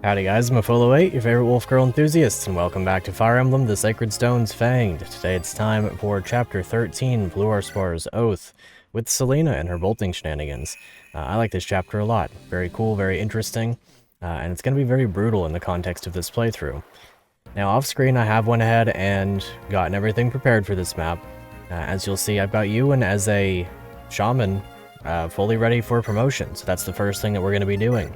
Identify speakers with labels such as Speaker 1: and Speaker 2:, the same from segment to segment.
Speaker 1: Howdy guys, I'm Mafolo8, your favorite wolf girl enthusiast, and welcome back to Fire Emblem, the Sacred Stones Fanged. Today it's time for Chapter 13, Blue Arspar's Oath, with Selena and her bolting shenanigans. I like this chapter a lot. Very cool, very interesting, and it's going to be very brutal in the context of this playthrough. Now off screen I have went ahead and gotten everything prepared for this map. As you'll see, I've got Ewan as a shaman, fully ready for promotion, so that's the first thing that we're going to be doing.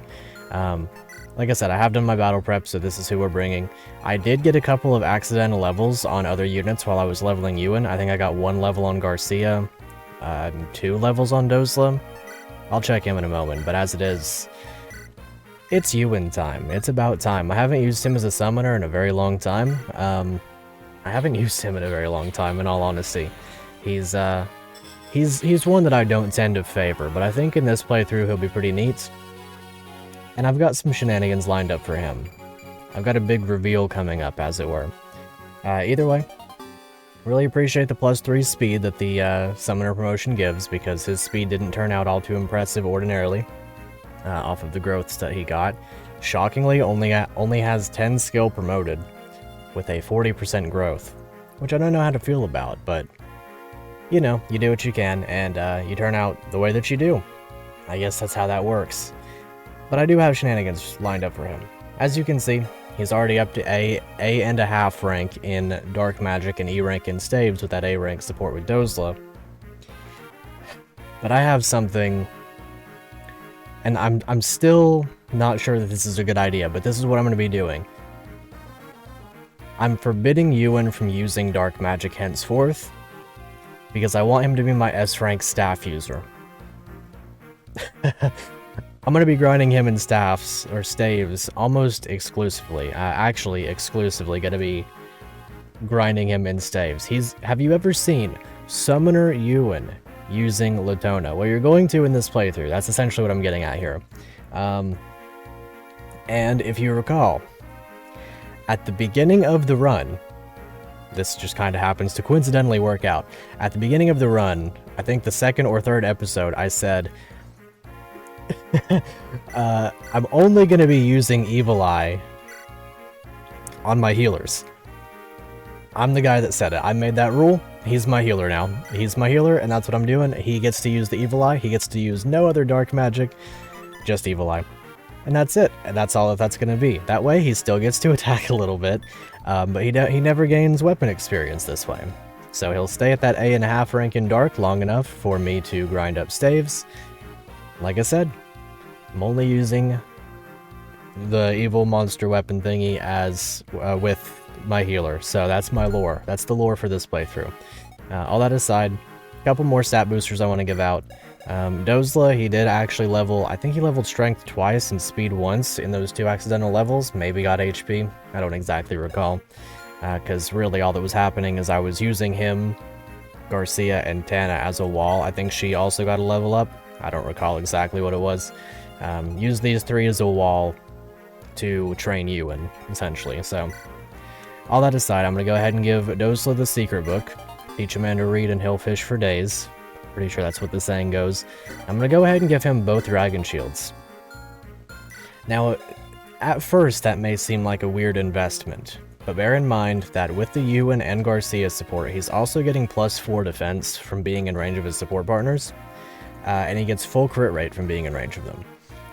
Speaker 1: Like I said, I have done my battle prep, so this is who we're bringing. I did get a couple of accidental levels on other units while I was leveling Ewan. I think I got 1 level on Garcia, 2 levels on Dozla. I'll check him in a moment, but as it is, it's Ewan time. It's about time. I haven't used him as a summoner in a very long time. I haven't used him in a very long time, in all honesty. He's one that I don't tend to favor, but I think in this playthrough he'll be pretty neat. And I've got some shenanigans lined up for him. I've got a big reveal coming up, as it were. Either way, really appreciate the +3 speed that the summoner promotion gives, because his speed didn't turn out all too impressive ordinarily, off of the growths that he got. Shockingly, only has 10 skill promoted, with a 40% growth, which I don't know how to feel about, but, you know, you do what you can, and you turn out the way that you do. I guess that's how that works. But I do have shenanigans lined up for him. As you can see, he's already up to A and a half rank in Dark Magic and E rank in Staves with that A rank support with Dozla. But I have something, and I'm still not sure that this is a good idea, but this is what I'm going to be doing. I'm forbidding Ewan from using Dark Magic henceforth, because I want him to be my S rank staff user. I'm going to be grinding him in staffs, or staves, almost exclusively. Actually, exclusively going to be grinding him in staves. Have you ever seen Summoner Ewan using Latona? Well, you're going to in this playthrough. That's essentially what I'm getting at here. And if you recall, at the beginning of the run, this just kind of happens to coincidentally work out. At the beginning of the run, I think the second or third episode, I said, I'm only going to be using Evil Eye on my healers. I'm the guy that said it. I made that rule. He's my healer now. He's my healer, and that's what I'm doing. He gets to use the Evil Eye. He gets to use no other dark magic, just Evil Eye. And that's it. And that's all that's going to be. That way, he still gets to attack a little bit, but he never gains weapon experience this way. So he'll stay at that A.5 rank in Dark long enough for me to grind up staves. Like I said, I'm only using the evil monster weapon thingy as with my healer, so that's my lore. That's the lore for this playthrough. All that aside, a couple more stat boosters I want to give out. Dozla, he did actually level, I think he leveled strength twice and speed once in those 2 accidental levels, maybe got HP, I don't exactly recall, because really all that was happening is I was using him, Garcia, and Tana as a wall. I think she also got a level up. I don't recall exactly what it was. Use these 3 as a wall to train Ewan, essentially. So, all that aside, I'm going to go ahead and give Dozla the secret book. Teach a man to read and he'll fish for days. Pretty sure that's what the saying goes. I'm going to go ahead and give him both dragon shields. Now, at first that may seem like a weird investment, but bear in mind that with the Ewan and Garcia support, he's also getting +4 defense from being in range of his support partners. And he gets full crit rate from being in range of them.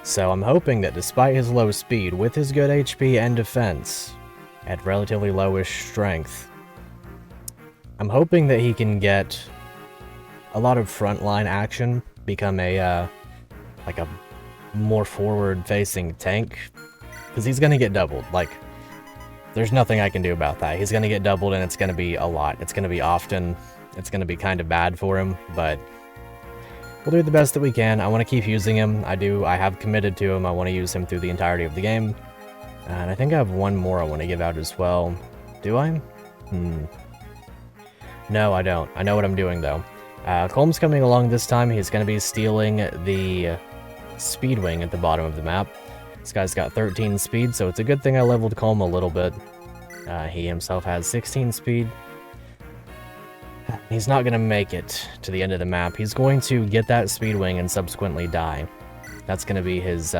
Speaker 1: So I'm hoping that despite his low speed, with his good HP and defense, at relatively lowish strength, I'm hoping that he can get a lot of frontline action, become a, like a more forward-facing tank, because he's going to get doubled. Like, there's nothing I can do about that. He's going to get doubled, and it's going to be a lot. It's going to be often. It's going to be kind of bad for him, but we'll do the best that we can. I want to keep using him. I have committed to him. I want to use him through the entirety of the game. And I think I have one more I want to give out as well. Do I? No, I don't. I know what I'm doing, though. Colm's coming along this time. He's going to be stealing the speed wing at the bottom of the map. This guy's got 13 speed, so it's a good thing I leveled Colm a little bit. He himself has 16 speed. He's not going to make it to the end of the map. He's going to get that speed wing and subsequently die. That's going to be his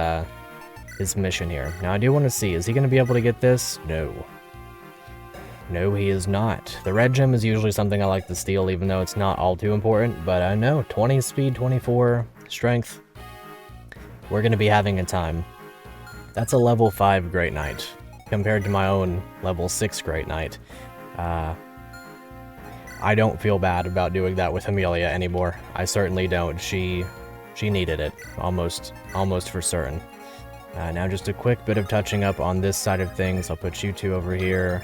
Speaker 1: his mission here. Now, I do want to see, is he going to be able to get this? No. No, he is not. The red gem is usually something I like to steal, even though it's not all too important, but I know, 20 speed, 24 strength. We're going to be having a time. That's a level 5 Great Knight, compared to my own level 6 Great Knight. I don't feel bad about doing that with Amelia anymore. I certainly don't. She needed it, almost for certain. Now just a quick bit of touching up on this side of things. I'll put you two over here.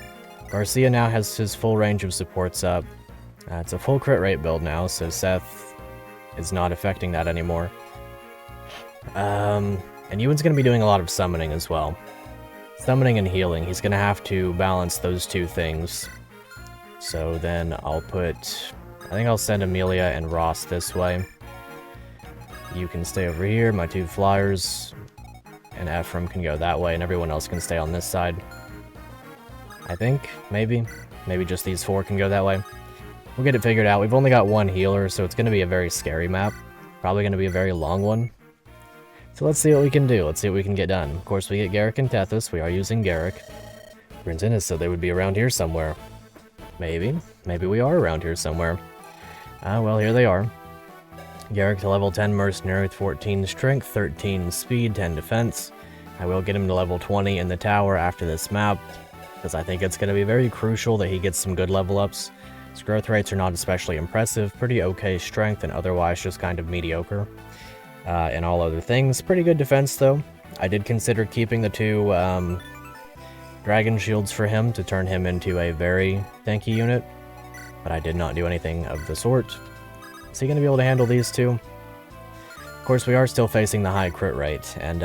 Speaker 1: Garcia now has his full range of supports up. It's a full crit rate build now, so Seth is not affecting that anymore. And Ewan's going to be doing a lot of summoning as well. Summoning and healing. He's going to have to balance those two things. So then I'll put... I think I'll send Amelia and Ross this way. You can stay over here, my two flyers. And Ephraim can go that way, and everyone else can stay on this side. I think, maybe. Maybe just these four can go that way. We'll get it figured out. We've only got one healer, so it's going to be a very scary map. Probably going to be a very long one. So let's see what we can do. Let's see what we can get done. Of course, we get Garrick and Tethys. We are using Garrick. Brintinus said they would be around here somewhere. Maybe. Maybe we are around here somewhere. Well, here they are. Garrick to level 10 Mercenary with 14 Strength, 13 Speed, 10 Defense. I will get him to level 20 in the tower after this map, because I think it's going to be very crucial that he gets some good level ups. His growth rates are not especially impressive, pretty okay strength, and otherwise just kind of mediocre. In all other things, pretty good defense though. I did consider keeping the two dragon shields for him to turn him into a very tanky unit, but I did not do anything of the sort. Is he going to be able to handle these two? Of course, we are still facing the high crit rate, and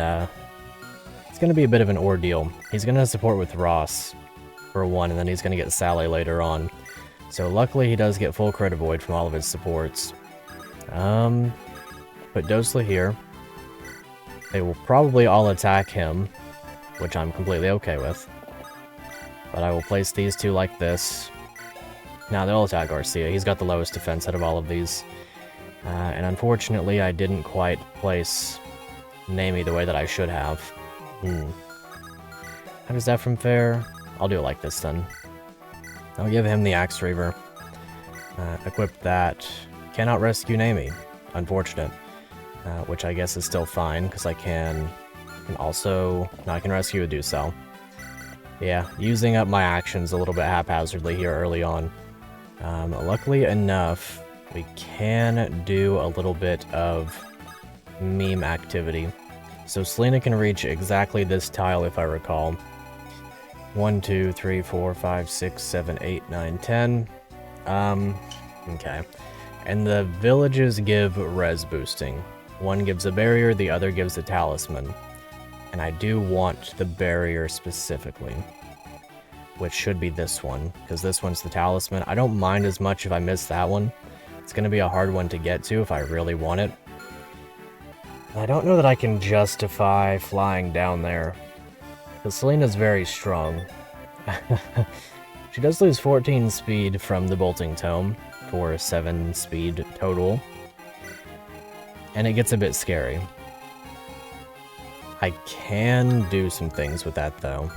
Speaker 1: it's going to be a bit of an ordeal. He's going to support with Ross for one, and then he's going to get Sally later on. So luckily he does get full crit avoid from all of his supports. Put Dosla here. They will probably all attack him, which I'm completely okay with. But I will place these two like this. Now they'll attack Garcia. He's got the lowest defense out of all of these. And unfortunately, I didn't quite place Nami the way that I should have. How does that from fare? I'll do it like this then. I'll give him the Axe Reaver. Equip that. Cannot rescue Nami. Unfortunate. Which I guess is still fine, because I can also... No, I can rescue a Ducel. Yeah, using up my actions a little bit haphazardly here early on. Luckily enough, we can do a little bit of meme activity. So Selena can reach exactly this tile if I recall. 1, 2, 3, 4, 5, 6, 7, 8, 9, 10. Okay. And the villages give res boosting. One gives a barrier, the other gives a talisman. And I do want the barrier specifically, which should be this one, because this one's the talisman. I don't mind as much if I miss that one. It's going to be a hard one to get to if I really want it. I don't know that I can justify flying down there, because Selena's very strong. She does lose 14 speed from the Bolting Tome for 7 speed total, and it gets a bit scary. I can do some things with that though.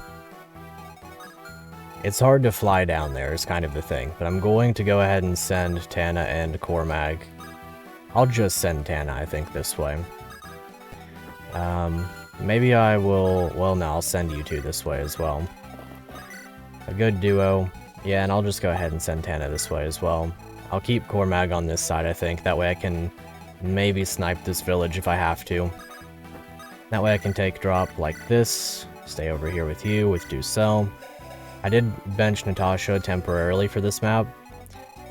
Speaker 1: It's hard to fly down there is kind of the thing, but I'm going to go ahead and send Tana and Cormag. I'll just send Tana, I think, this way. Maybe I will... Well, no, I'll send you two this way as well. A good duo. Yeah, and I'll just go ahead and send Tana this way as well. I'll keep Cormag on this side, I think. That way I can maybe snipe this village if I have to. That way I can take drop like this. Stay over here with you, with Ducel. I did bench Natasha temporarily for this map.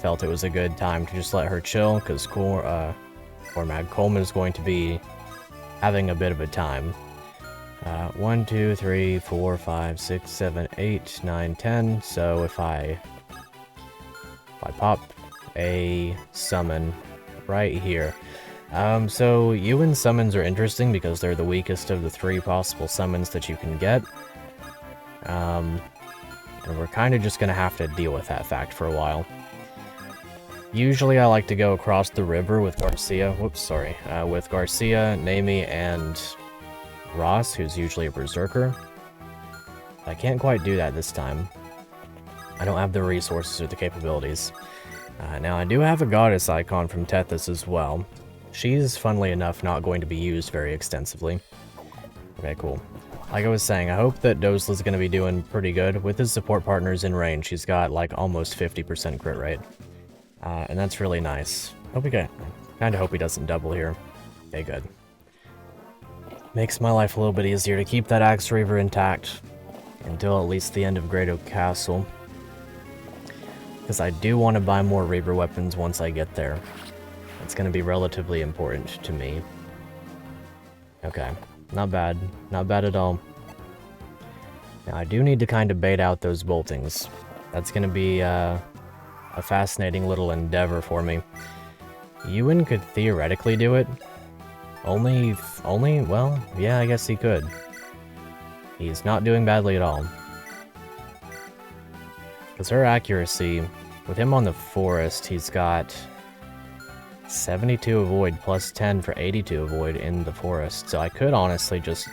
Speaker 1: Felt it was a good time to just let her chill, because Cormag Coleman is going to be having a bit of a time. 1, 2, 3, 4, 5, 6, 7, 8, 9, 10. So if I pop a summon right here. So Ewan summons are interesting because they're the weakest of the 3 possible summons that you can get. And we're kind of just going to have to deal with that fact for a while. Usually I like to go across the river with Garcia. Whoops, sorry. With Garcia, Nami, and Ross, who's usually a berserker. I can't quite do that this time. I don't have the resources or the capabilities. Now, I do have a goddess icon from Tethys as well. She's, funnily enough, not going to be used very extensively. Okay, cool. Like I was saying, I hope that Dozla's going to be doing pretty good. With his support partners in range, he's got, like, almost 50% crit rate. And that's really nice. Kinda hope he doesn't double here. Okay, good. Makes my life a little bit easier to keep that Axe Reaver intact until at least the end of Great Oak Castle. Because I do want to buy more Reaver weapons once I get there. It's going to be relatively important to me. Okay, not bad. Not bad at all. Now, I do need to kind of bait out those boltings. That's going to be a fascinating little endeavor for me. Ewan could theoretically do it. Well, yeah, I guess he could. He's not doing badly at all. Because her accuracy, with him on the forest, he's got 72 avoid plus 10 for 82 avoid in the forest. So I could honestly just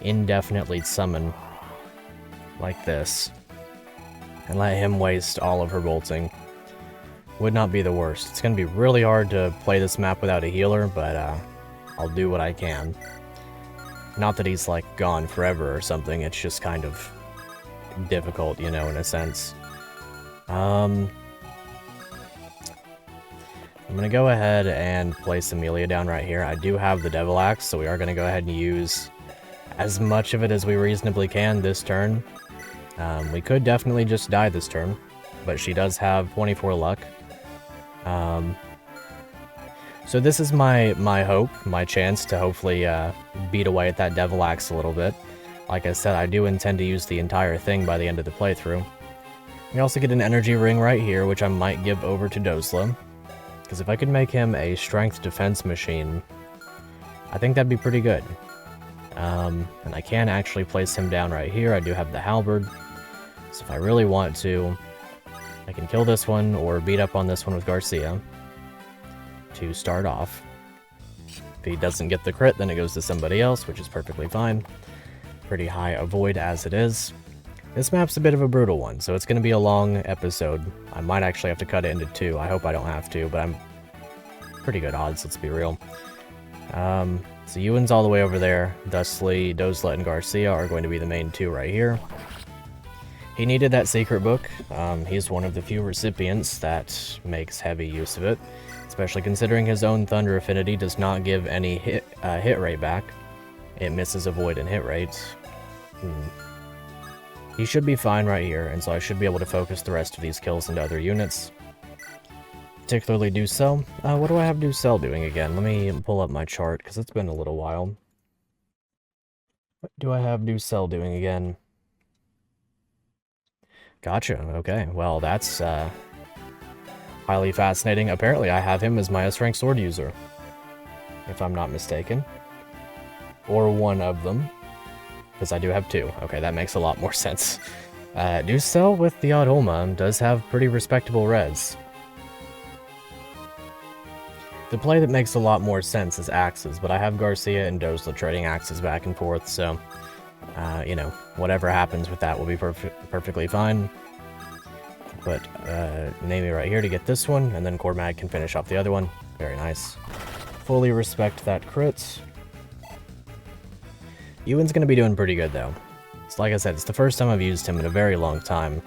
Speaker 1: indefinitely summon like this and let him waste all of her bolting. Would not be the worst. It's going to be really hard to play this map without a healer, but I'll do what I can. Not that he's, like, gone forever or something, it's just kind of difficult, you know, in a sense. I'm gonna go ahead and place Amelia down right here. I do have the Devil Axe, so we are gonna go ahead and use as much of it as we reasonably can this turn. We could definitely just die this turn, but she does have 24 luck. So this is my hope, my chance to hopefully beat away at that Devil Axe a little bit. Like I said, I do intend to use the entire thing by the end of the playthrough. We also get an energy ring right here, which I might give over to Dozla. Because if I could make him a strength defense machine, I think that'd be pretty good. And I can actually place him down right here. I do have the halberd. So if I really want to, I can kill this one or beat up on this one with Garcia to start off. If he doesn't get the crit, then it goes to somebody else, which is perfectly fine. Pretty high avoid as it is. This map's a bit of a brutal one, so it's going to be a long episode. I might actually have to cut it into 2. I hope I don't have to, but I'm pretty good odds, let's be real. So Ewan's all the way over there. Dustley, Dozla, and Garcia are going to be the main 2 right here. He needed that secret book. He's one of the few recipients that makes heavy use of it, especially considering his own Thunder Affinity does not give any hit rate back. It misses avoid and hit rates. He should be fine right here, and so I should be able to focus the rest of these kills into other units. Particularly Ducel. What do I have Ducel doing again? Let me pull up my chart, because it's been a little while. What do I have Ducel doing again? Gotcha, okay. Well, that's highly fascinating. Apparently, I have him as my S-rank sword user, if I'm not mistaken. Or one of them. Because I do have 2. Okay, that makes a lot more sense. Ducel with the Odd Holma does have pretty respectable res. The play that makes a lot more sense is axes, but I have Garcia and Dozla trading axes back and forth, so, you know, whatever happens with that will be perfectly fine. But, Nami right here to get this one, and then Cormag can finish off the other one. Very nice. Fully respect that crit. Ewan's going to be doing pretty good, though. So like I said, it's the first time I've used him in a very long time.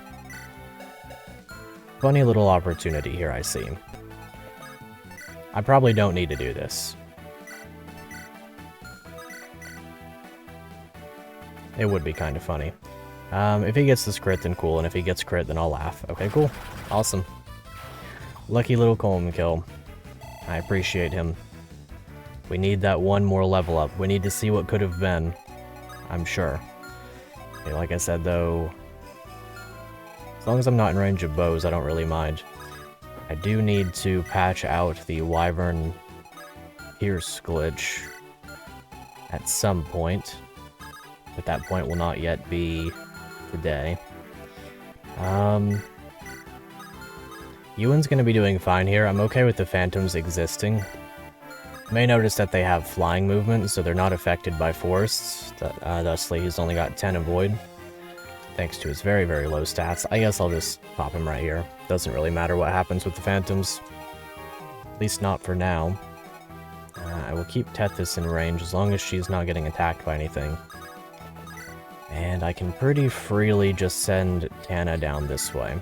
Speaker 1: Funny little opportunity here, I see. I probably don't need to do this. It would be kind of funny. If he gets this crit, then cool, and if he gets crit, then I'll laugh. Okay, cool. Awesome. Lucky little Colm kill. I appreciate him. We need that one more level up. We need to see what could have been. I'm sure. Okay, like I said, though, as long as I'm not in range of bows, I don't really mind. I do need to patch out the Wyvern Pierce glitch at some point, but that point will not yet be today. Ewan's gonna be doing fine here. I'm okay with the Phantoms existing. You may notice that they have flying movement, so they're not affected by forests. Thusly, he's only got 10 avoid, thanks to his very, very low stats. I guess I'll just pop him right here. Doesn't really matter what happens with the phantoms. At least not for now. I will keep Tethys in range as long as she's not getting attacked by anything. And I can pretty freely just send Tana down this way.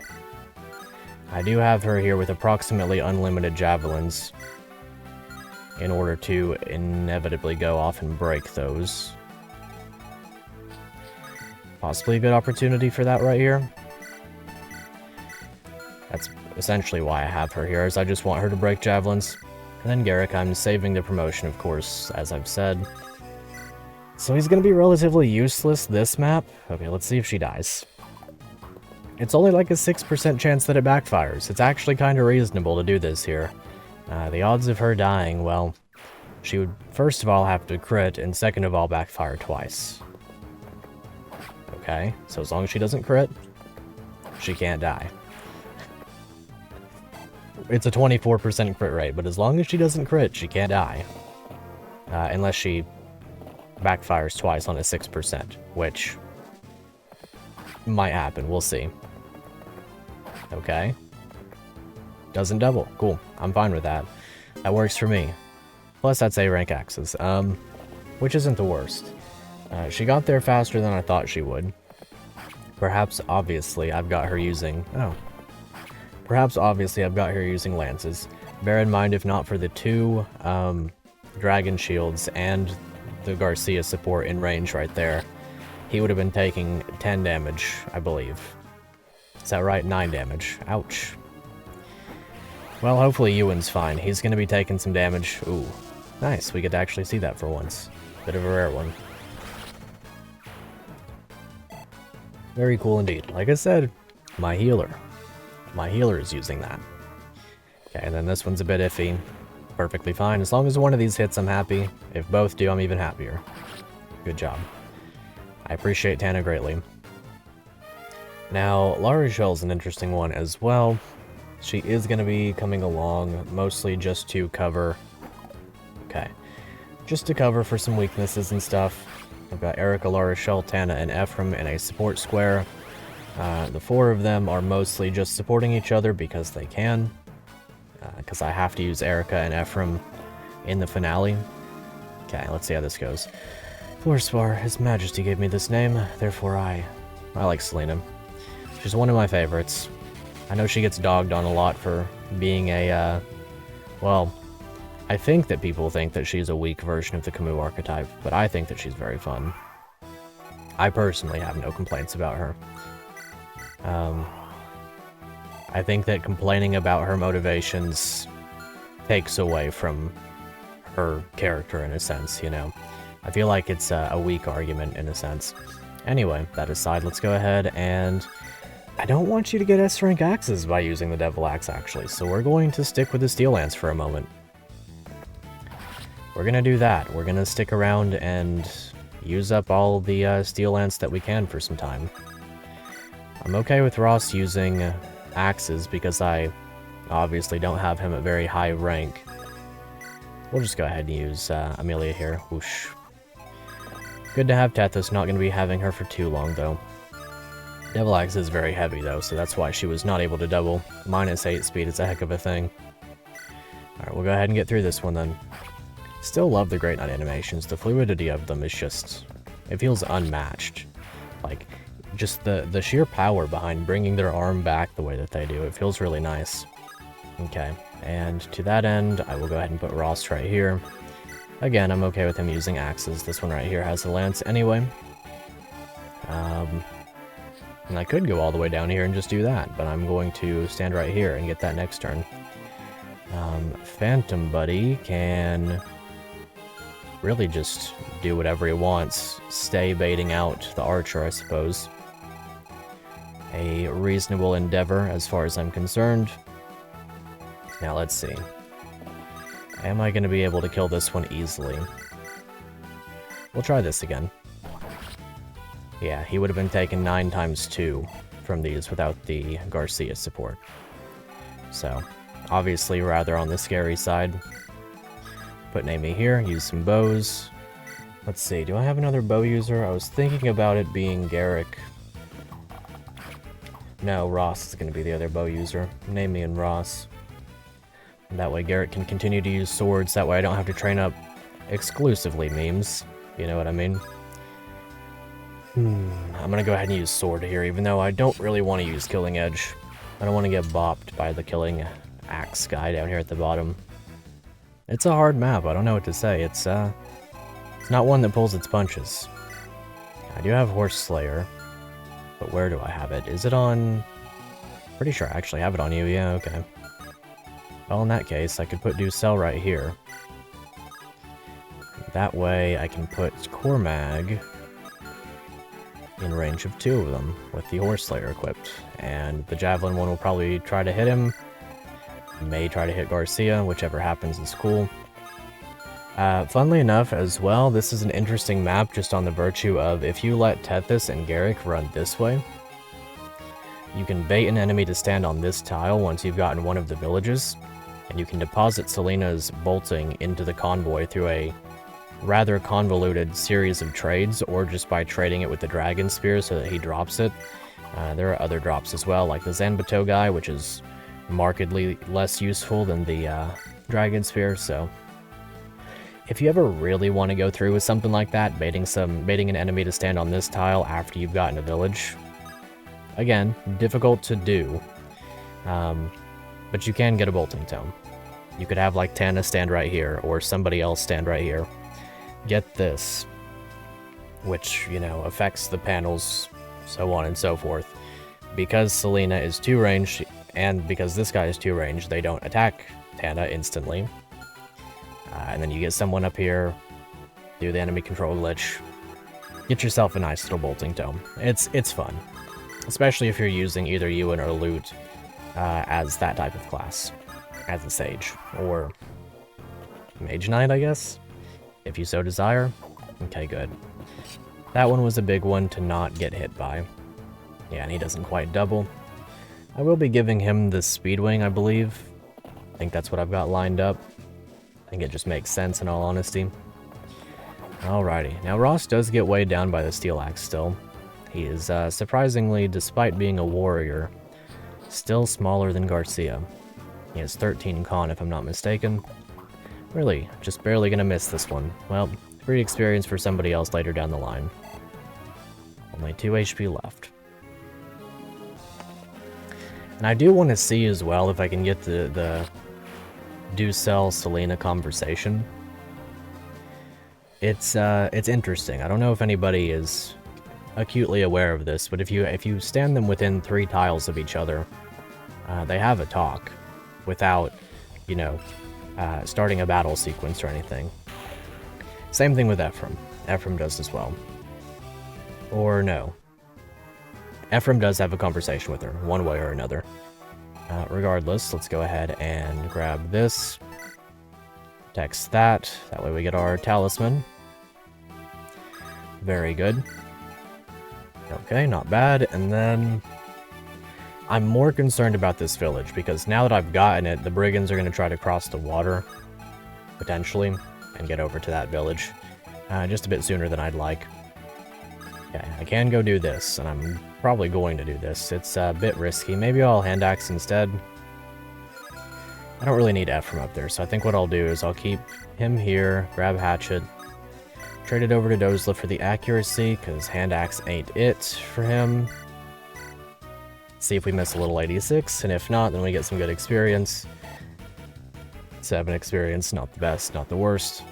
Speaker 1: I do have her here with approximately unlimited javelins in order to inevitably go off and break those. Possibly a good opportunity for that right here. That's essentially why I have her here, is I just want her to break javelins. And then Garrick, I'm saving the promotion, of course, as I've said. So he's going to be relatively useless this map. Okay, let's see if she dies. It's only like a 6% chance that it backfires. It's actually kind of reasonable to do this here. The odds of her dying, well, she would first of all have to crit, and second of all backfire twice. Okay, so as long as she doesn't crit, she can't die. It's a 24% crit rate, but as long as she doesn't crit, she can't die. Unless she backfires twice on a 6%, which might happen, we'll see. Okay. Doesn't double. Cool. I'm fine with that. That works for me. Plus, that's A rank axes, which isn't the worst. She got there faster than I thought she would. Perhaps, obviously, I've got her using... lances. Bear in mind, if not for the 2 dragon shields and the Garcia support in range right there, he would have been taking 10 damage, I believe. Is that right? 9 damage. Ouch. Well, hopefully Ewan's fine. He's going to be taking some damage. Ooh, nice. We get to actually see that for once. Bit of a rare one. Very cool indeed. Like I said, my healer. My healer is using that. Okay, and then this one's a bit iffy. Perfectly fine. As long as one of these hits, I'm happy. If both do, I'm even happier. Good job. I appreciate Tana greatly. Now, La Rochelle's an interesting one as well. She is going to be coming along, mostly just to cover... Okay. Just to cover for some weaknesses and stuff. I've got Erica, La Rochelle, Tana, and Ephraim in a support square. The 4 of them are mostly just supporting each other because they can. Because I have to use Erica and Ephraim in the finale. Okay, let's see how this goes. Floorspar, His Majesty gave me this name, therefore I like Selena. She's one of my favorites. I know she gets dogged on a lot for being a, well, I think that people think that she's a weak version of the Camus archetype, but I think that she's very fun. I personally have no complaints about her. I think that complaining about her motivations takes away from her character in a sense, you know. I feel like it's a weak argument in a sense. Anyway, that aside, let's go ahead and... I don't want you to get S-rank axes by using the Devil Axe, actually, so we're going to stick with the Steel Lance for a moment. We're gonna do that. We're gonna stick around and use up all the Steel Lance that we can for some time. I'm okay with Ross using axes because I obviously don't have him at very high rank. We'll just go ahead and use Amelia here. Whoosh. Good to have Tethys, not going to be having her for too long though. Devil Axe is very heavy though, so that's why she was not able to double. -8 speed is a heck of a thing. Alright, we'll go ahead and get through this one then. Still love the Great Knight animations. The fluidity of them is just... it feels unmatched. Like, just the sheer power behind bringing their arm back the way that they do. It feels really nice. Okay, and to that end, I will go ahead and put Ross right here. Again, I'm okay with him using axes. This one right here has a lance anyway. And I could go all the way down here and just do that, but I'm going to stand right here and get that next turn. Phantom Buddy can really just do whatever he wants. Stay baiting out the archer, I suppose. A reasonable endeavor as far as I'm concerned. Now let's see. Am I going to be able to kill this one easily? We'll try this again. Yeah, he would have been taken 9 times 2 from these without the Garcia support. So, obviously rather on the scary side. put Naomi here, use some bows. Let's see, do I have another bow user? I was thinking about it being Garrick. No, Ross is going to be the other bow user. Naomi and Ross. And that way Garrick can continue to use swords, that way I don't have to train up exclusively memes. You know what I mean? I'm gonna go ahead and use sword here, even though I don't really want to use killing edge. I don't want to get bopped by the killing axe guy down here at the bottom. It's a hard map, I don't know what to say. It's not one that pulls its punches. I do have Horse Slayer, but where do I have it? Is it on... Pretty sure I actually have it on you, yeah, okay. Well, in that case, I could put Ducell right here. That way I can put Cormag in range of 2 of them, with the Horse Slayer equipped. And the Javelin one will probably try to hit him. May try to hit Garcia, whichever happens is cool. Funnily enough, as well, this is an interesting map just on the virtue of if you let Tethys and Garrick run this way, you can bait an enemy to stand on this tile once you've gotten one of the villages, and you can deposit Selena's bolting into the convoy through a rather convoluted series of trades, or just by trading it with the Dragon Spear so that he drops it. There are other drops as well, like the Zanbato guy, which is markedly less useful than the Dragon Spear, so... If you ever really want to go through with something like that, baiting an enemy to stand on this tile after you've gotten a village, again, difficult to do, but you can get a bolting tome. You could have like Tana stand right here, or somebody else stand right here. Get this, which, you know, affects the panels, so on and so forth. Because Selena is 2 range, and because this guy is 2 range, they don't attack Tana instantly. And then you get someone up here, do the enemy control glitch, get yourself a nice little bolting tome. It's fun, especially if you're using either Ewan or Loot as that type of class, as a Sage, or Mage Knight, I guess, if you so desire. Okay, good. That one was a big one to not get hit by. Yeah, and he doesn't quite double. I will be giving him the Speedwing, I believe. I think that's what I've got lined up. I think it just makes sense, in all honesty. Alrighty. Now, Ross does get weighed down by the Steel Axe still. He is, surprisingly, despite being a warrior, still smaller than Garcia. He has 13 con, if I'm not mistaken. Really, just barely gonna miss this one. Well, free experience for somebody else later down the line. Only 2 HP left. And I do want to see as well if I can get the Ducell Selena conversation. It's interesting. I don't know if anybody is acutely aware of this, but if you stand them within 3 tiles of each other, they have a talk without, you know, starting a battle sequence or anything. Same thing with Ephraim. Ephraim does as well. Or no. Ephraim does have a conversation with her, one way or another. Regardless, let's go ahead and grab this. Text that. That way we get our talisman. Very good. Okay, not bad. And then I'm more concerned about this village, because now that I've gotten it, the brigands are going to try to cross the water, potentially, and get over to that village. Just a bit sooner than I'd like. Okay, I can go do this, and I'm probably going to do this. It's a bit risky. Maybe I'll hand axe instead. I don't really need Ephraim up there, so I think what I'll do is I'll keep him here, grab Hatchet, trade it over to Dozla for the accuracy, because hand axe ain't it for him. See if we miss a little 86, and if not, then we get some good experience. 7 experience, not the best, not the worst.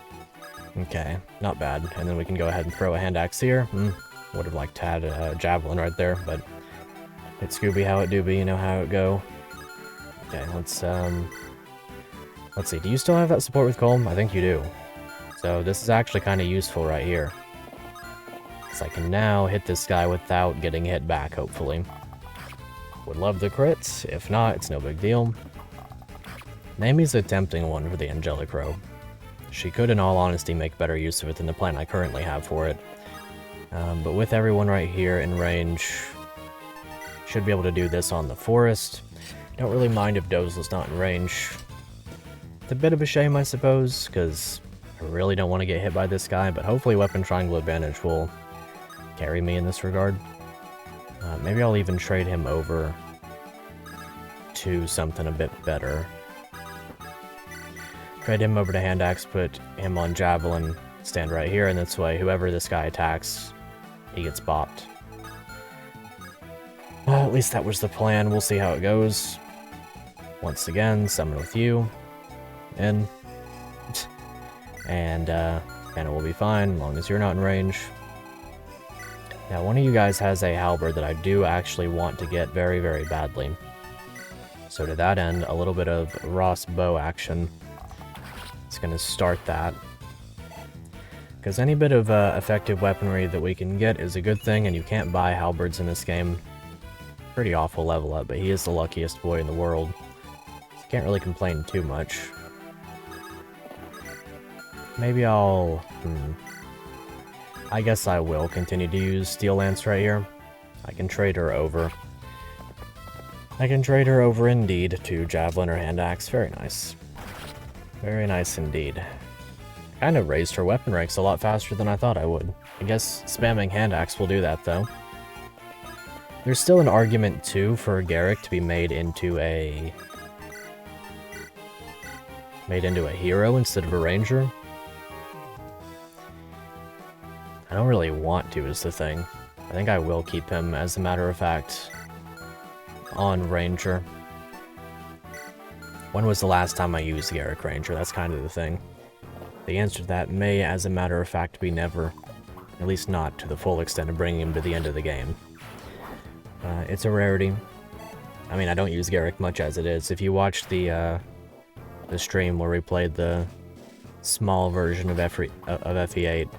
Speaker 1: Okay, not bad. And then we can go ahead and throw a hand axe here. Would have liked to add a javelin right there, but it's Scooby how it do be, you know how it go. Okay, let's see, do you still have that support with Colm? I think you do. So this is actually kind of useful right here. Because I can now hit this guy without getting hit back, hopefully. Would love the crits. If not, it's no big deal. Naomi's a tempting one for the Angelic Robe. She could, in all honesty, make better use of it than the plan I currently have for it. But with everyone right here in range, should be able to do this on the forest. Don't really mind if Dozla's not in range. It's a bit of a shame, I suppose, because really don't want to get hit by this guy, but hopefully Weapon Triangle Advantage will carry me in this regard. Maybe I'll even trade him over to something a bit better. Trade him over to Hand Axe, put him on Javelin, stand right here, and this way, whoever this guy attacks, he gets bopped. At least that was the plan. We'll see how it goes. Once again, summon with you. In. And it will be fine, as long as you're not in range. Now, one of you guys has a halberd that I do actually want to get very, very badly. So to that end, a little bit of Ross bow action. It's going to start that. Because any bit of effective weaponry that we can get is a good thing, and you can't buy halberds in this game. Pretty awful level up, but he is the luckiest boy in the world. So can't really complain too much. Maybe I'll... I guess I will continue to use Steel Lance right here. I can trade her over. I can trade her over indeed to Javelin or Hand Axe. Very nice. Very nice indeed. Kind of raised her weapon ranks a lot faster than I thought I would. I guess spamming Hand Axe will do that though. There's still an argument too for Garrick to be made into a hero instead of a ranger. I don't really want to is the thing. I think I will keep him, as a matter of fact, on Ranger. When was the last time I used Garrick Ranger? That's kind of the thing. The answer to that may, as a matter of fact, be never. At least not to the full extent of bringing him to the end of the game. It's a rarity. I mean, I don't use Garrick much as it is. If you watch the stream where we played the small version of FE8,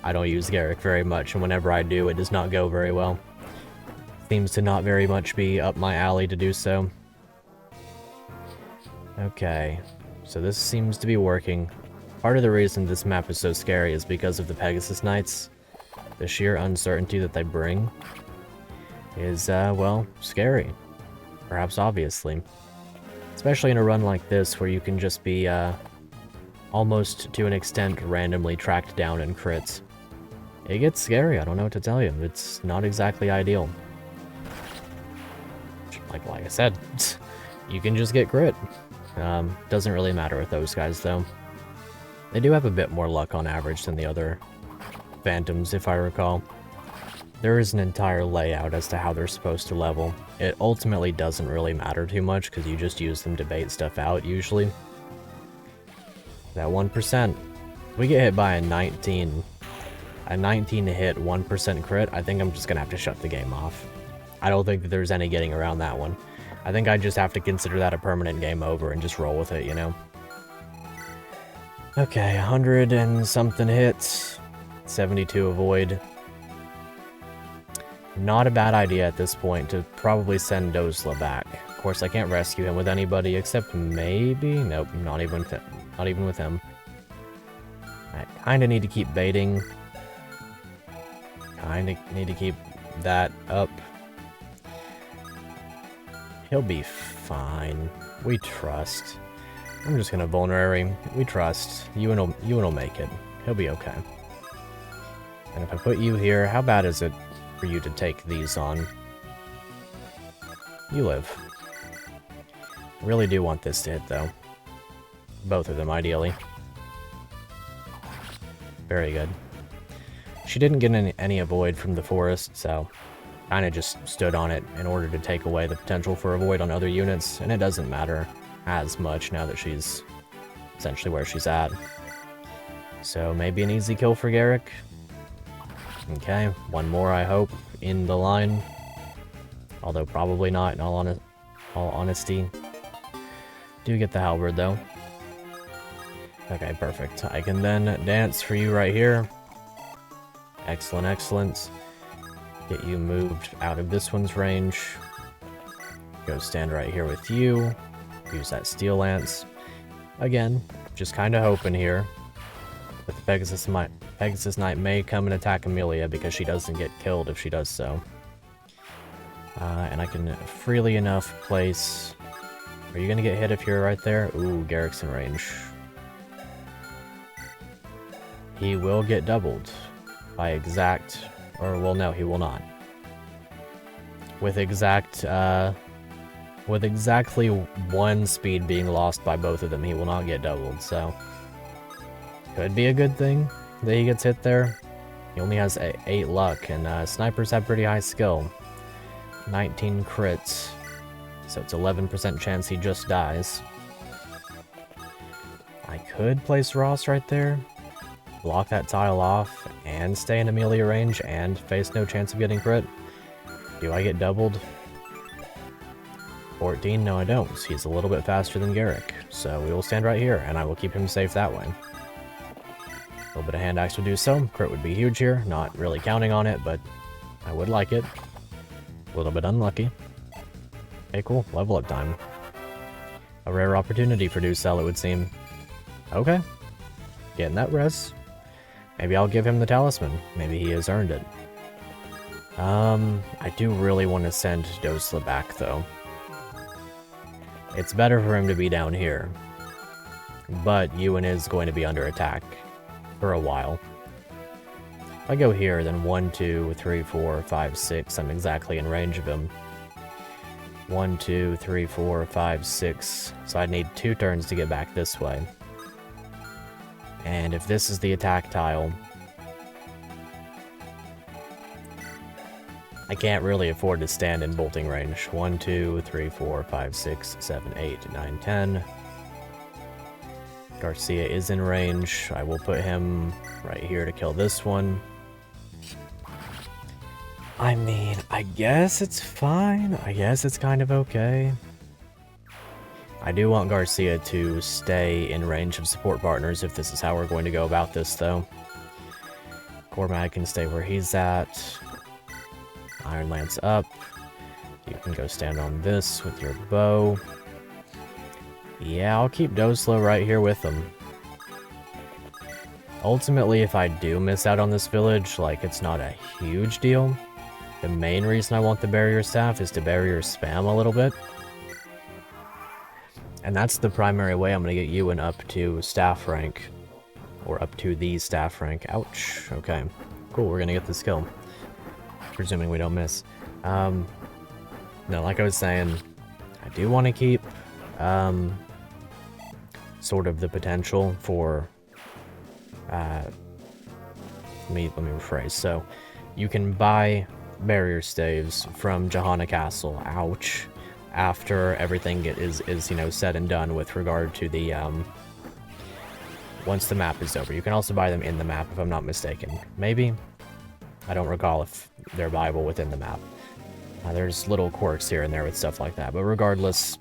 Speaker 1: I don't use Garrick very much, and whenever I do, it does not go very well. Seems to not very much be up my alley to do so. Okay, so this seems to be working. Part of the reason this map is so scary is because of the Pegasus Knights. The sheer uncertainty that they bring is, well, scary. Perhaps obviously. Especially in a run like this, where you can just be, almost to an extent randomly tracked down in crits. It gets scary, I don't know what to tell you. It's not exactly ideal. Like I said, you can just get crit. Doesn't really matter with those guys, though. They do have a bit more luck on average than the other Phantoms, if I recall. There is an entire layout as to how they're supposed to level. It ultimately doesn't really matter too much, because you just use them to bait stuff out, usually. That 1%. We get hit by a 19 to hit 1% crit, I think I'm just gonna have to shut the game off. I don't think that there's any getting around that one. I think I just have to consider that a permanent game over and just roll with it, you know? Okay, 100 and something hits. 72 avoid. Not a bad idea at this point to probably send Dozla back. Of course, I can't rescue him with anybody except maybe... Nope, not even with him. I kinda need to keep baiting. Kinda need to keep that up. He'll be fine. We trust. I'm just gonna vulnerary. We trust. Ewan will make it. He'll be okay. And if I put you here, how bad is it for you to take these on? You live. Really do want this to hit, though. Both of them, ideally. Very good. She didn't get any avoid from the forest, so kind of just stood on it in order to take away the potential for avoid on other units, and it doesn't matter as much now that she's essentially where she's at. So maybe an easy kill for Garrick. Okay, one more, I hope, in the line. Although probably not, in all honesty. Do get the halberd, though. Okay, perfect. I can then dance for you right here. Excellent, excellent. Get you moved out of this one's range. Go stand right here with you. Use that Steel Lance. Again, just kind of hoping here. But the Pegasus Knight may come and attack Amelia because she doesn't get killed if she does so. And I can freely enough place... Are you going to get hit if you're right there? Ooh, Garrick's in range. he will get doubled by exact, or well, no, he will not. With exactly 1 speed being lost by both of them, he will not get doubled, so could be a good thing that he gets hit there. He only has 8 luck, and snipers have pretty high skill. 19 crits, so it's 11% chance he just dies. I could place Ross right there, block that tile off, and stay in Amelia range, and face no chance of getting crit. Do I get doubled? 14? No, I don't. He's a little bit faster than Garrick, so we will stand right here, and I will keep him safe that way. A little bit of hand axe would do so. Crit would be huge here. Not really counting on it, but I would like it. A little bit unlucky. Okay, cool. Level up time. A rare opportunity for Ducell, it would seem. Okay. Getting that res. Maybe I'll give him the talisman. Maybe he has earned it. I do really want to send Dosla back, though. It's better for him to be down here. But Ewan is going to be under attack for a while. If I go here, then 1, 2, 3, 4, 5, 6, I'm exactly in range of him. 1, 2, 3, 4, 5, 6. So I'd need 2 turns to get back this way. And if this is the attack tile, I can't really afford to stand in bolting range. 1, 2, 3, 4, 5, 6, 7, 8, 9, 10. Garcia is in range. I will put him right here to kill this one. I mean, I guess it's fine. I guess it's kind of okay. I do want Garcia to stay in range of support partners if this is how we're going to go about this, though. Cormac can stay where he's at. Iron Lance up. You can go stand on this with your bow. Yeah, I'll keep Doslo right here with him. Ultimately, if I do miss out on this village, like, it's not a huge deal. The main reason I want the barrier staff is to barrier spam a little bit. And that's the primary way I'm going to get Ewan up to staff rank. Or up to the staff rank. Ouch. Okay. Cool, we're going to get this kill. Presuming we don't miss. No, like I was saying, I do want to keep sort of the potential for let me rephrase. So you can buy barrier staves from Johanna Castle, ouch, after everything is you know, said and done with regard to the once the map is over. You can also buy them in the map if I'm not mistaken. Maybe? I don't recall if they're buyable within the map. There's little quirks here and there with stuff like that, but regardless,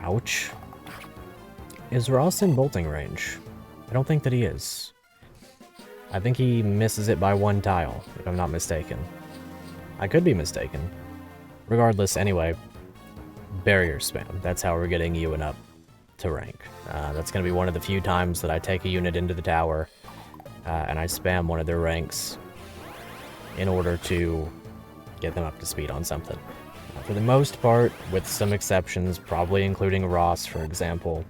Speaker 1: ouch. Is Ross in bolting range? I don't think that he is. I think he misses it by 1 tile, if I'm not mistaken. I could be mistaken. Regardless, anyway, barrier spam. That's how we're getting Ewan up to rank. That's going to be one of the few times that I take a unit into the tower and I spam one of their ranks in order to get them up to speed on something. For the most part, with some exceptions, probably including Ross, for example,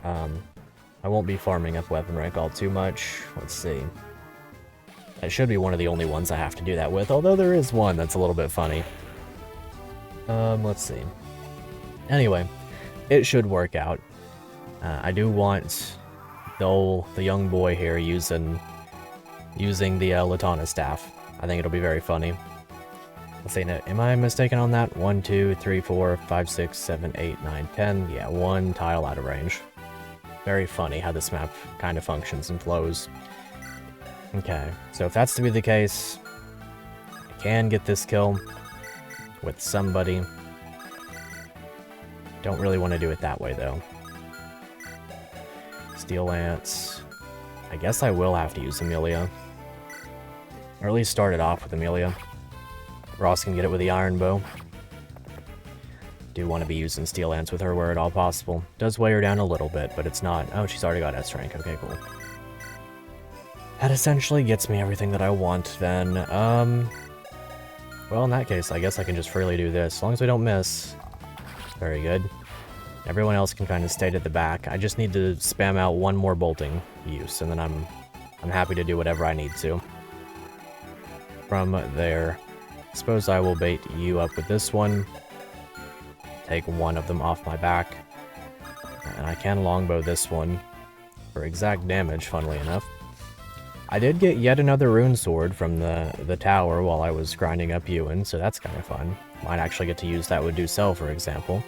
Speaker 1: I won't be farming up weapon rank all too much. Let's see. That should be one of the only ones I have to do that with, although there is one that's a little bit funny. Let's see. Anyway, it should work out. I do want the young boy here using the Latana staff. I think it'll be very funny. Let's see, am I mistaken on that? 1, 2, 3, 4, 5, 6, 7, 8, 9, 10. Yeah, 1 tile out of range. Very funny how this map kind of functions and flows. Okay, so if that's to be the case, I can get this kill with somebody. Don't really want to do it that way, though. Steel Lance. I guess I will have to use Amelia. Or at least start it off with Amelia. Ross can get it with the Iron Bow. Do want to be using Steel Lance with her where at all possible. Does weigh her down a little bit, but it's not... Oh, she's already got S rank. Okay, cool. That essentially gets me everything that I want, then. Well, in that case, I guess I can just freely do this. As long as we don't miss. Very good. Everyone else can kind of stay at the back. I just need to spam out 1 more bolting use, and then I'm I'm happy to do whatever I need to. From there, suppose I will bait you up with this one. Take one of them off my back. And I can longbow this one for exact damage, funnily enough. I did get yet another rune sword from the tower while I was grinding up Ewan, so that's kind of fun. Might actually get to use that with Ducel, for example.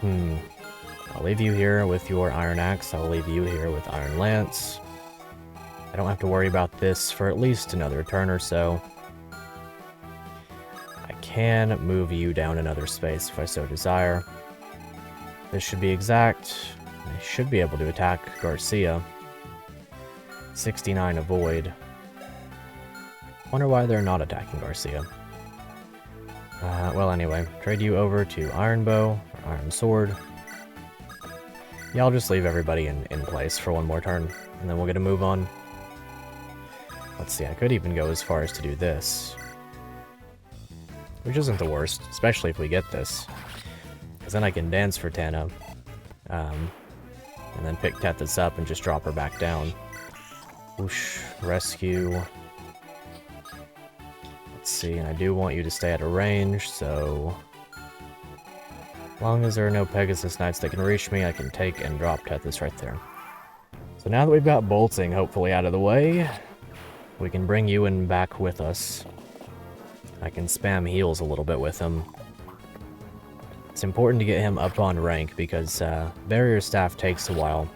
Speaker 1: I'll leave you here with your Iron Axe. I'll leave you here with Iron Lance. I don't have to worry about this for at least another turn or so. I can move you down another space if I so desire. This should be exact. I should be able to attack Garcia. 69 avoid. Wonder why they're not attacking Garcia. Well, anyway, trade you over to Iron Bow, or Iron Sword. Yeah, I'll just leave everybody in place for one more turn, and then we'll get a move on. Let's see, I could even go as far as to do this. Which isn't the worst, especially if we get this. Because then I can dance for Tana. And then pick Tethys up and just drop her back down. Whoosh, rescue. Let's see, and I do want you to stay at a range, so... as long as there are no Pegasus Knights that can reach me, I can take and drop Tethys right there. So now that we've got bolting hopefully out of the way, we can bring Ewan back with us. I can spam heals a little bit with him. It's important to get him up on rank because Barrier Staff takes a while.